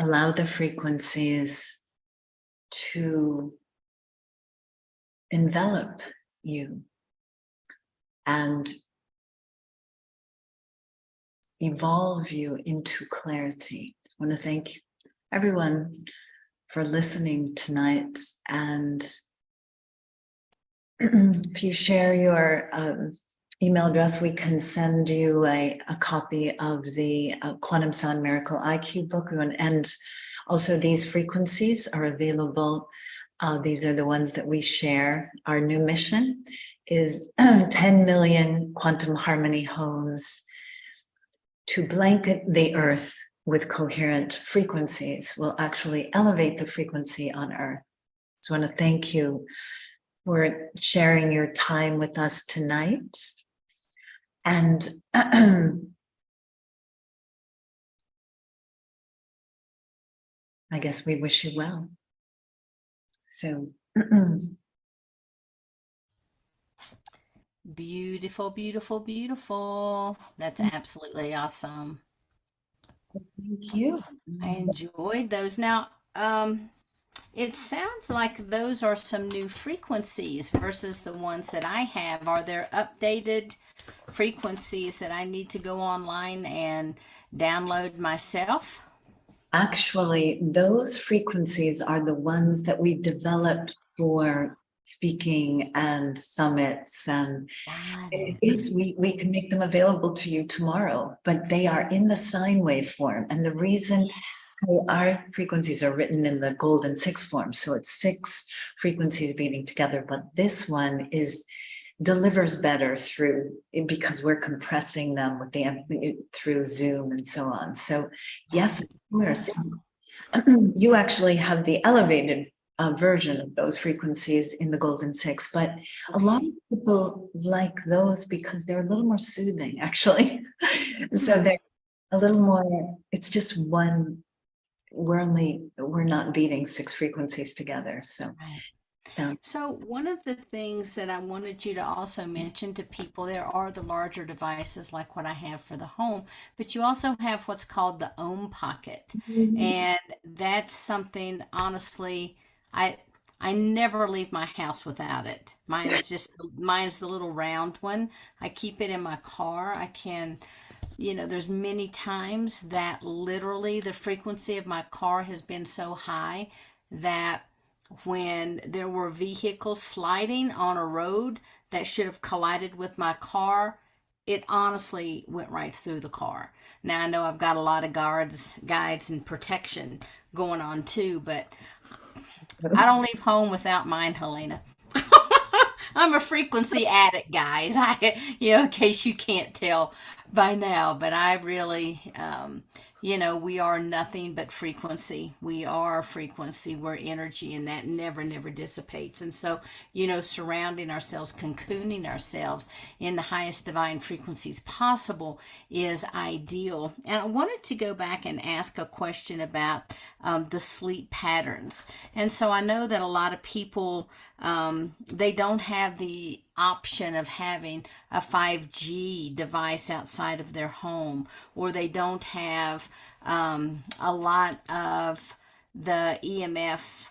Allow the frequencies to envelop you and evolve you into clarity. I want to thank everyone for listening tonight. And if you share your email address, we can send you a copy of the Quantum Sound Miracle iQube book. And also these frequencies are available. These are the ones that we share. Our new mission is 10 million quantum harmony homes to blanket the earth with coherent frequencies. Will actually elevate the frequency on earth. So I want to thank you for sharing your time with us tonight. And I guess we wish you well. So Beautiful, beautiful, beautiful. That's absolutely awesome. thank you. I enjoyed those. Now, It sounds like those are some new frequencies versus the ones that I have. Are there updated frequencies that I need to go online and download myself? Actually, those frequencies are the ones that we developed for speaking and summits. And Got it. yes, we can make them available to you tomorrow, but they are in the sine wave form. And the reason, so our frequencies are written in the golden six form. So it's six frequencies beating together, but this one delivers better because we're compressing them with through Zoom and so on. So yes, of course, you actually have the elevated version of those frequencies in the golden six, but a lot of people like those because they're a little more soothing, actually. So they're a little more, it's just one, we're not beating six frequencies together. So So one of the things that I wanted you to also mention to people, there are the larger devices like what I have for the home, but you also have what's called the Ohm Pocket. And that's something, honestly, I never leave my house without it. Mine's the little round one. I keep it in my car. There's many times that literally the frequency of my car has been so high that when there were vehicles sliding on a road that should have collided with my car, it honestly went right through the car. Now I know I've got a lot of guides, and protection going on too, but I don't leave home without mine, Helena. I'm a frequency addict, guys. In case you can't tell by now, but I really, we are nothing but frequency. We are frequency. We're energy, and that never, never dissipates. And so, surrounding ourselves, cocooning ourselves in the highest divine frequencies possible is ideal. And I wanted to go back and ask a question about the sleep patterns. And so I know that a lot of people, they don't have the option of having a 5G device outside of their home, or they don't have a lot of the EMF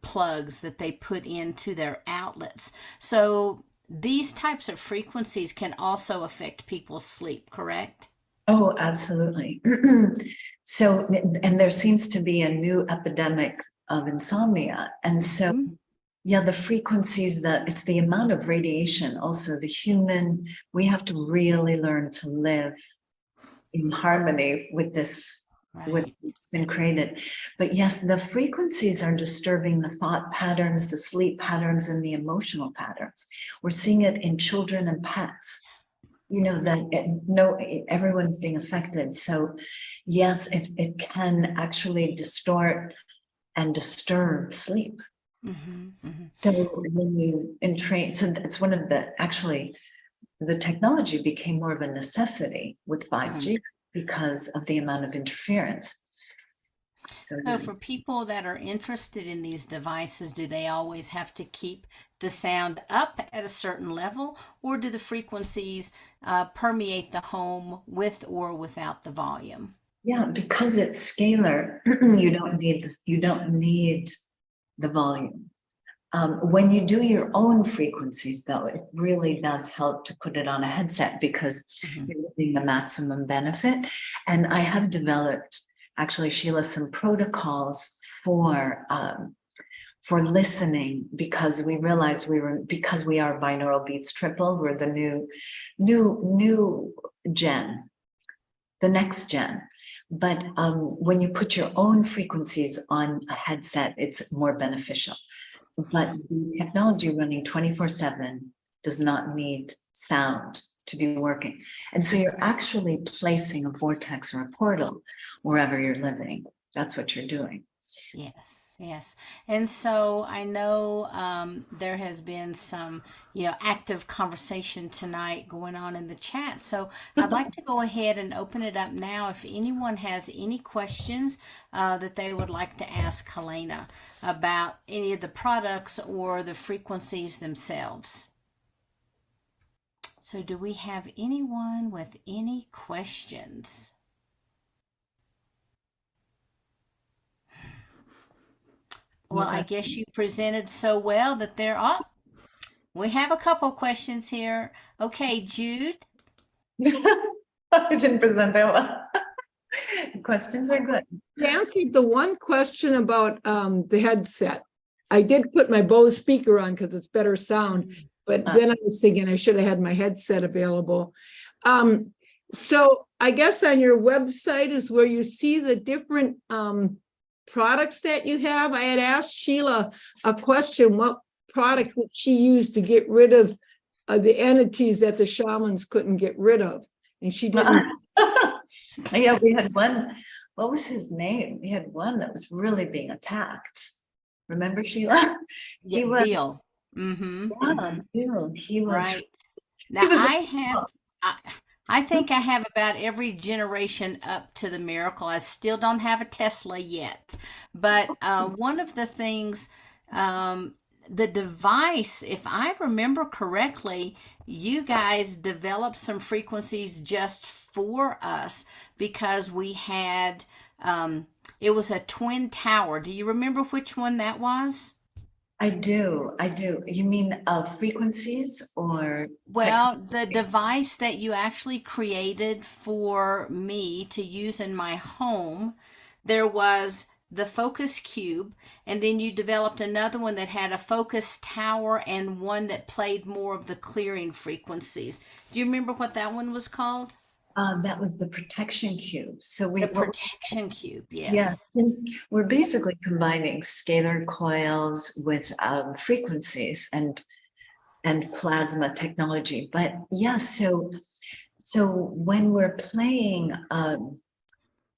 plugs that they put into their outlets. So these types of frequencies can also affect people's sleep, correct? Oh, absolutely. So, and there seems to be a new epidemic of insomnia. And so, yeah, the frequencies, it's the amount of radiation, also we have to really learn to live in harmony with this, with what's been created. But yes, the frequencies are disturbing the thought patterns, the sleep patterns, and the emotional patterns. We're seeing it in children and pets. Everyone's being affected. So yes, it can actually distort and disturb sleep. So when you entrain, so it's one of the technology became more of a necessity with 5G because of the amount of interference. So for people that are interested in these devices, do they always have to keep the sound up at a certain level, or do the frequencies permeate the home with or without the volume? Yeah, because it's scalar, you don't need this. You don't need the volume. When you do your own frequencies, though, it really does help to put it on a headset because you're getting the maximum benefit. And I have developed, actually, Sheila, some protocols for listening, because we realized because we are binaural beats triple, we're the new gen, the next gen. But when you put your own frequencies on a headset, it's more beneficial. But the technology running 24/7 does not need sound to be working. And so you're actually placing a vortex or a portal wherever you're living. That's what you're doing. Yes. And so I know there has been some, active conversation tonight going on in the chat. So I'd like to go ahead and open it up now. If anyone has any questions that they would like to ask Helena about any of the products or the frequencies themselves. So do we have anyone with any questions? Well, I guess you presented so well that they're up. We have a couple questions here. Okay, Jude. I didn't present that well. Questions are good. To answer the one question about the headset, I did put my Bose speaker on because it's better sound, but then I was thinking I should have had my headset available. So I guess on your website is where you see the different products that you have. I had asked Sheila a question, what product would she use to get rid of the entities that the shamans couldn't get rid of? And she didn't. Yeah, we had one. What was his name? We had one that was really being attacked. Remember, Sheila? Yeah, He was, Bill. Mm-hmm. yeah, Bill. He was. Right. Now was- I think I have about every generation up to the miracle. I still don't have a Tesla yet. But one of the things, the device, if I remember correctly, you guys developed some frequencies just for us because we had, it was a twin tower. Do you remember which one that was? I do. You mean frequencies or? Well, the device that you actually created for me to use in my home, there was the focus cube, and then you developed another one that had a focus tower and one that played more of the clearing frequencies. Do you remember what that one was called? That was the protection cube. So The protection cube, yes. Yeah, we're basically combining scalar coils with frequencies and plasma technology. But yeah, so when we're playing,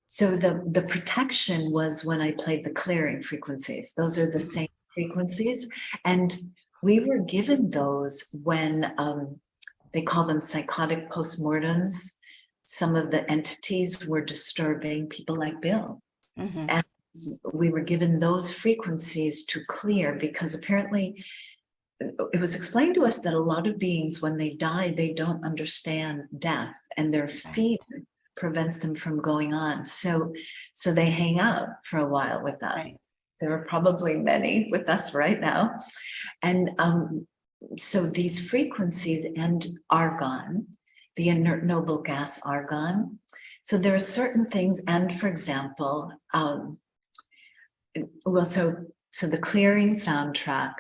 so the protection was when I played the clearing frequencies. Those are the same frequencies, and we were given those when they call them psychotic postmortems. Some of the entities were disturbing people like Bill. Mm-hmm. And we were given those frequencies to clear because apparently it was explained to us that a lot of beings, when they die, they don't understand death and their fear prevents them from going on. So they hang out for a while with us. Right. There are probably many with us right now. And so these frequencies and argon, the inert noble gas argon. So there are certain things, and for example, so the clearing soundtrack,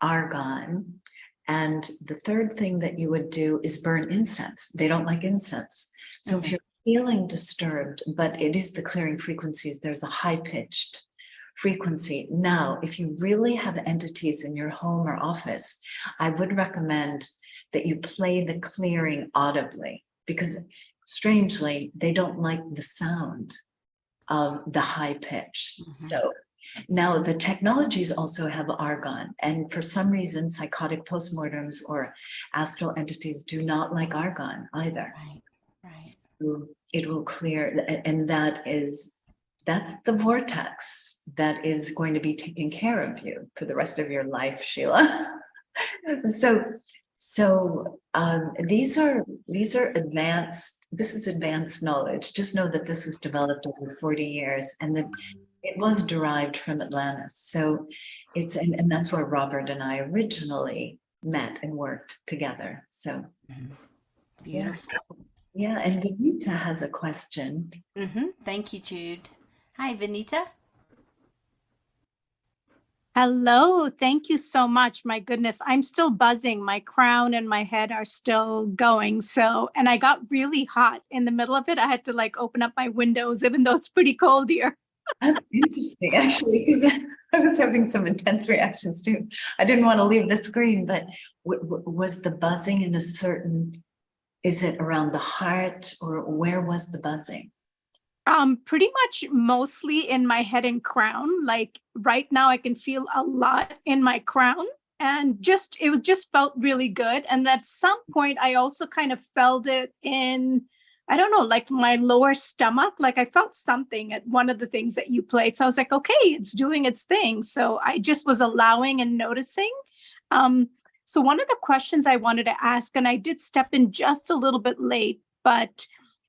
argon, and the third thing that you would do is burn incense. They don't like incense. So if you're feeling disturbed, but it is the clearing frequencies, there's a high-pitched frequency. Now, if you really have entities in your home or office, I would recommend that you play the clearing audibly, because strangely, they don't like the sound of the high pitch. So now the technologies also have argon, and for some reason, psychotic postmortems or astral entities do not like argon either. Right. So it will clear, and that's the vortex that is going to be taking care of you for the rest of your life, Sheila. So these are advanced. This is advanced knowledge. Just know that this was developed over 40 years, and that it was derived from Atlantis. So and that's where Robert and I originally met and worked together. So beautiful. Yeah, and Vanita has a question. Thank you, Jude. Hi, Vanita. Hello, thank you so much. My goodness, I'm still buzzing. My crown and my head are still going. And I got really hot in the middle of it. I had to open up my windows, even though it's pretty cold here. That's interesting, actually, because I was having some intense reactions too. I didn't want to leave the screen, but was the buzzing in a certain, is it around the heart, or where was the buzzing? Pretty much mostly in my head and crown. Like right now I can feel a lot in my crown, and it just felt really good. And at some point I also kind of felt it in, I don't know, like my lower stomach. Like I felt something at one of the things that you played. So I was like, okay, it's doing its thing. So I just was allowing and noticing. So one of the questions I wanted to ask, and I did step in just a little bit late, but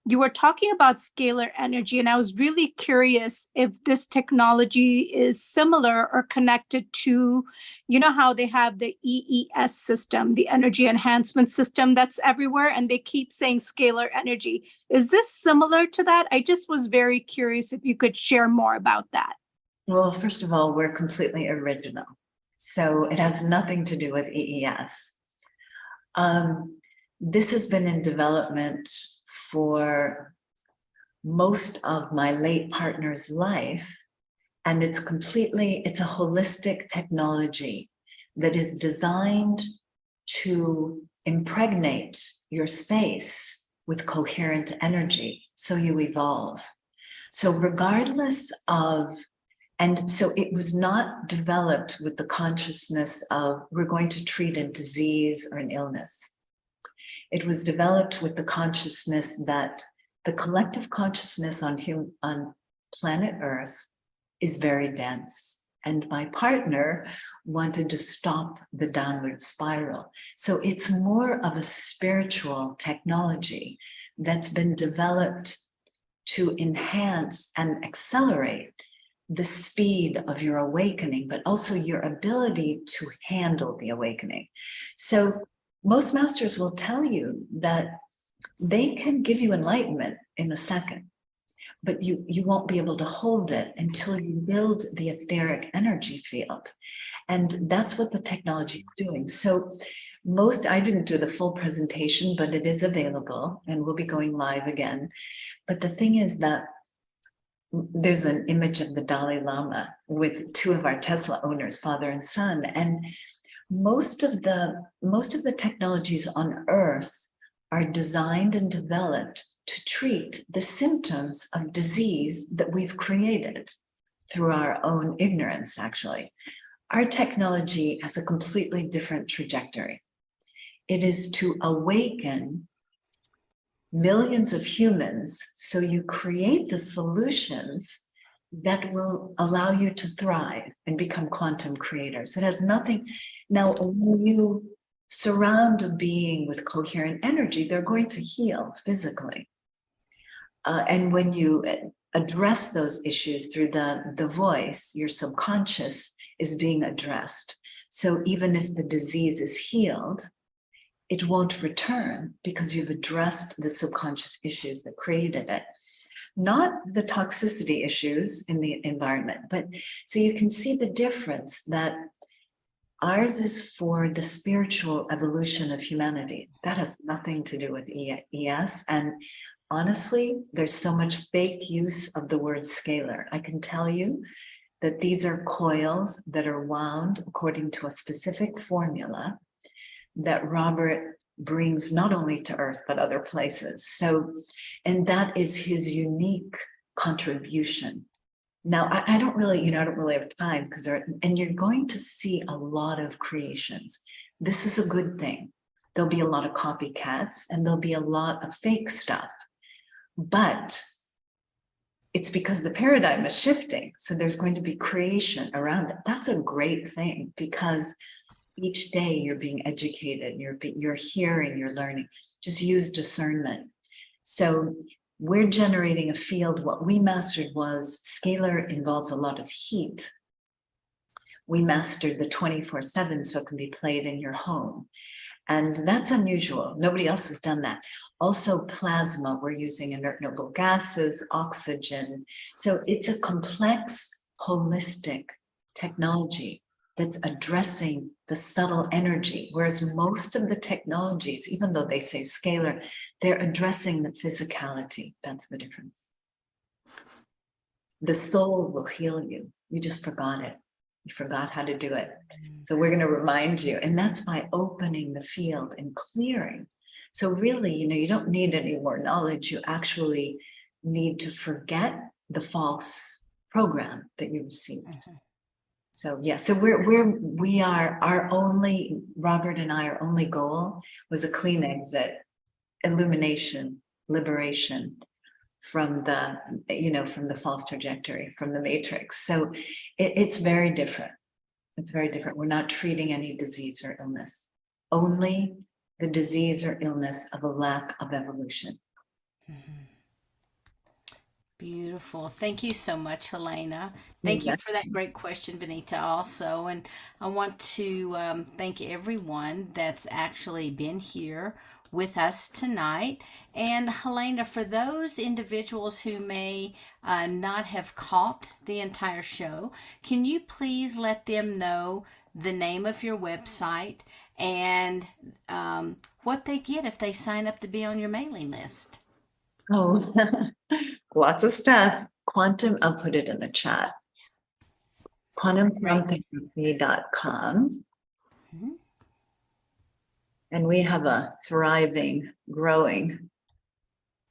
you were talking about scalar energy, and I was really curious if this technology is similar or connected to, you know, how they have the EES system, the energy enhancement system that's everywhere, and they keep saying scalar energy. Is this similar to that? I just was very curious if you could share more about that. Well, first of all, we're completely original. So it has nothing to do with EES. This has been in development for most of my late partner's life, and it's a holistic technology that is designed to impregnate your space with coherent energy so you evolve. So regardless of, and so it was not developed with the consciousness of we're going to treat a disease or an illness. It was developed with the consciousness that the collective consciousness on planet Earth is very dense. And my partner wanted to stop the downward spiral. So it's more of a spiritual technology that's been developed to enhance and accelerate the speed of your awakening, but also your ability to handle the awakening. So most masters will tell you that they can give you enlightenment in a second, but you won't be able to hold it until you build the etheric energy field. And that's what the technology is doing. So I didn't do the full presentation, but it is available and we'll be going live again. But the thing is that there's an image of the Dalai Lama with two of our Tesla owners, father and son. And most of the technologies on Earth are designed and developed to treat the symptoms of disease that we've created through our own ignorance, actually. Our technology has a completely different trajectory. It is to awaken millions of humans so you create the solutions that will allow you to thrive and become quantum creators. It has nothing. Now, when you surround a being with coherent energy, they're going to heal physically. And when you address those issues through the voice, your subconscious is being addressed. So even if the disease is healed, it won't return because you've addressed the subconscious issues that created it. Not the toxicity issues in the environment, but so you can see the difference that ours is for the spiritual evolution of humanity. That has nothing to do with ES. And honestly, there's so much fake use of the word scalar. I can tell you that these are coils that are wound according to a specific formula that Robert brings not only to Earth, but other places. So, and that is his unique contribution. Now, I don't really have time because and you're going to see a lot of creations. This is a good thing. There'll be a lot of copycats and there'll be a lot of fake stuff, but it's because the paradigm is shifting. So there's going to be creation around it. That's a great thing because each day you're being educated, you're hearing, you're learning. Just use discernment. So we're generating a field. What we mastered was scalar involves a lot of heat. We mastered the 24/7, so it can be played in your home. And that's unusual. Nobody else has done that. Also plasma, we're using inert noble gases, oxygen. So it's a complex, holistic technology that's addressing the subtle energy, whereas most of the technologies, even though they say scalar, they're addressing the physicality. That's the difference. The soul will heal you. You just forgot it. You forgot how to do it. So we're going to remind you. And that's by opening the field and clearing. So really, you don't need any more knowledge. You actually need to forget the false program that you received. So yeah, so we are our only, Robert and I, our only goal was a clean exit, illumination, liberation from the false trajectory, from the matrix. So it's very different. It's very different. We're not treating any disease or illness, only the disease or illness of a lack of evolution. Beautiful. Thank you so much, Helena. Thank you for that great question, Benita, also. And I want to thank everyone that's actually been here with us tonight. And Helena, for those individuals who may not have caught the entire show, can you please let them know the name of your website and what they get if they sign up to be on your mailing list? Oh, lots of stuff. I'll put it in the chat. quantumtherapy.com. Mhm. And we have a thriving, growing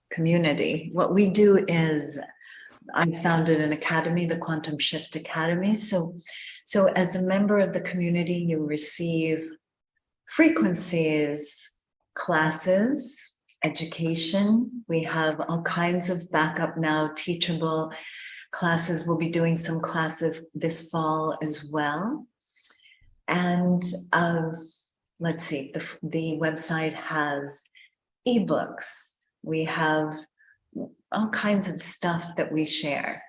community. What we do is I founded an academy, the Quantum Shift Academy. So as a member of the community, you receive frequencies, classes, education. We have all kinds of backup now, teachable classes. We'll be doing some classes this fall as well. And let's see, the website has ebooks. We have all kinds of stuff that we share.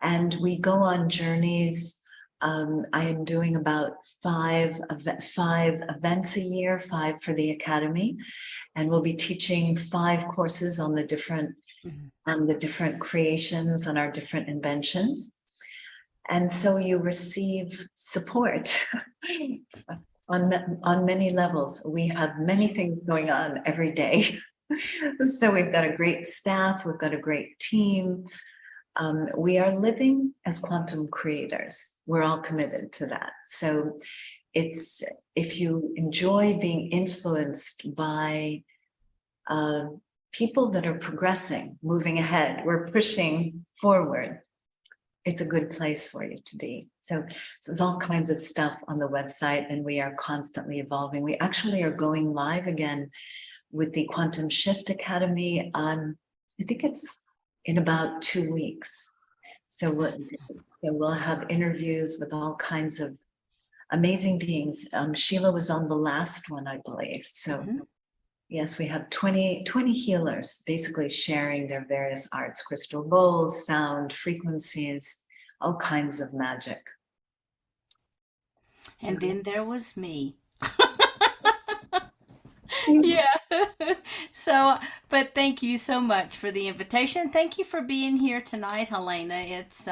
And we go on journeys. I am doing about five events a year, 5 for the academy, and we'll be teaching 5 courses on the different creations and our different inventions. And so you receive support on many levels. We have many things going on every day. So we've got a great staff, we've got a great team. We are living as quantum creators. We're all committed to that. So if you enjoy being influenced by people that are progressing, moving ahead, we're pushing forward, it's a good place for you to be. So there's all kinds of stuff on the website, and we are constantly evolving. We actually are going live again with the Quantum Shift Academy on, I think it's in about 2 weeks. So we'll have interviews with all kinds of amazing beings. Sheila was on the last one, I believe. So yes, we have 20 healers basically sharing their various arts, crystal bowls, sound, frequencies, all kinds of magic. And then there was me. Yeah. So, but thank you so much for the invitation. Thank you for being here tonight, Helena. It's,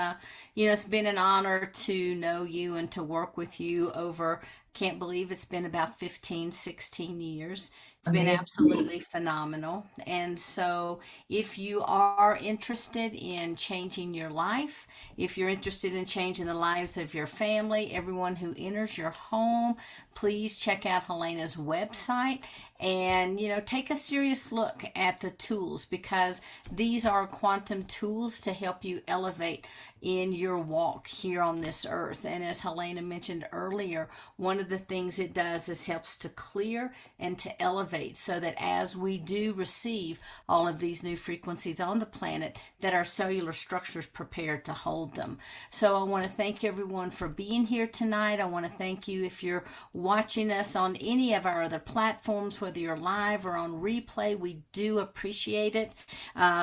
it's been an honor to know you and to work with you over, can't believe it's been about 15, 16 years. It's been absolutely phenomenal. And so if you are interested in changing your life, if you're interested in changing the lives of your family, everyone who enters your home, please check out Helena's website and, take a serious look at the tools, because these are quantum tools to help you elevate in your walk here on this earth. And as Helena mentioned earlier, one of the things it does is helps to clear and to elevate, so that as we do receive all of these new frequencies on the planet, that our cellular structure is prepared to hold them. So I want to thank everyone for being here tonight. I want to thank you if you're watching us on any of our other platforms, whether you're live or on replay. We do appreciate it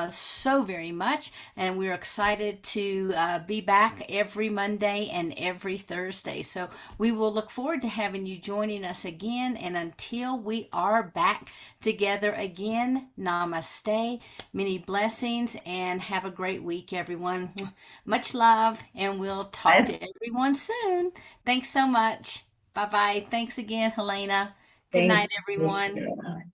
so very much, and we're excited to be back every Monday and every Thursday. So we will look forward to having you joining us again, and until we are back together again, namaste, many blessings, and have a great week, everyone. Much love, and we'll talk to everyone soon. Thanks so much. Bye-bye. Thanks again, Helena. Good night, everyone.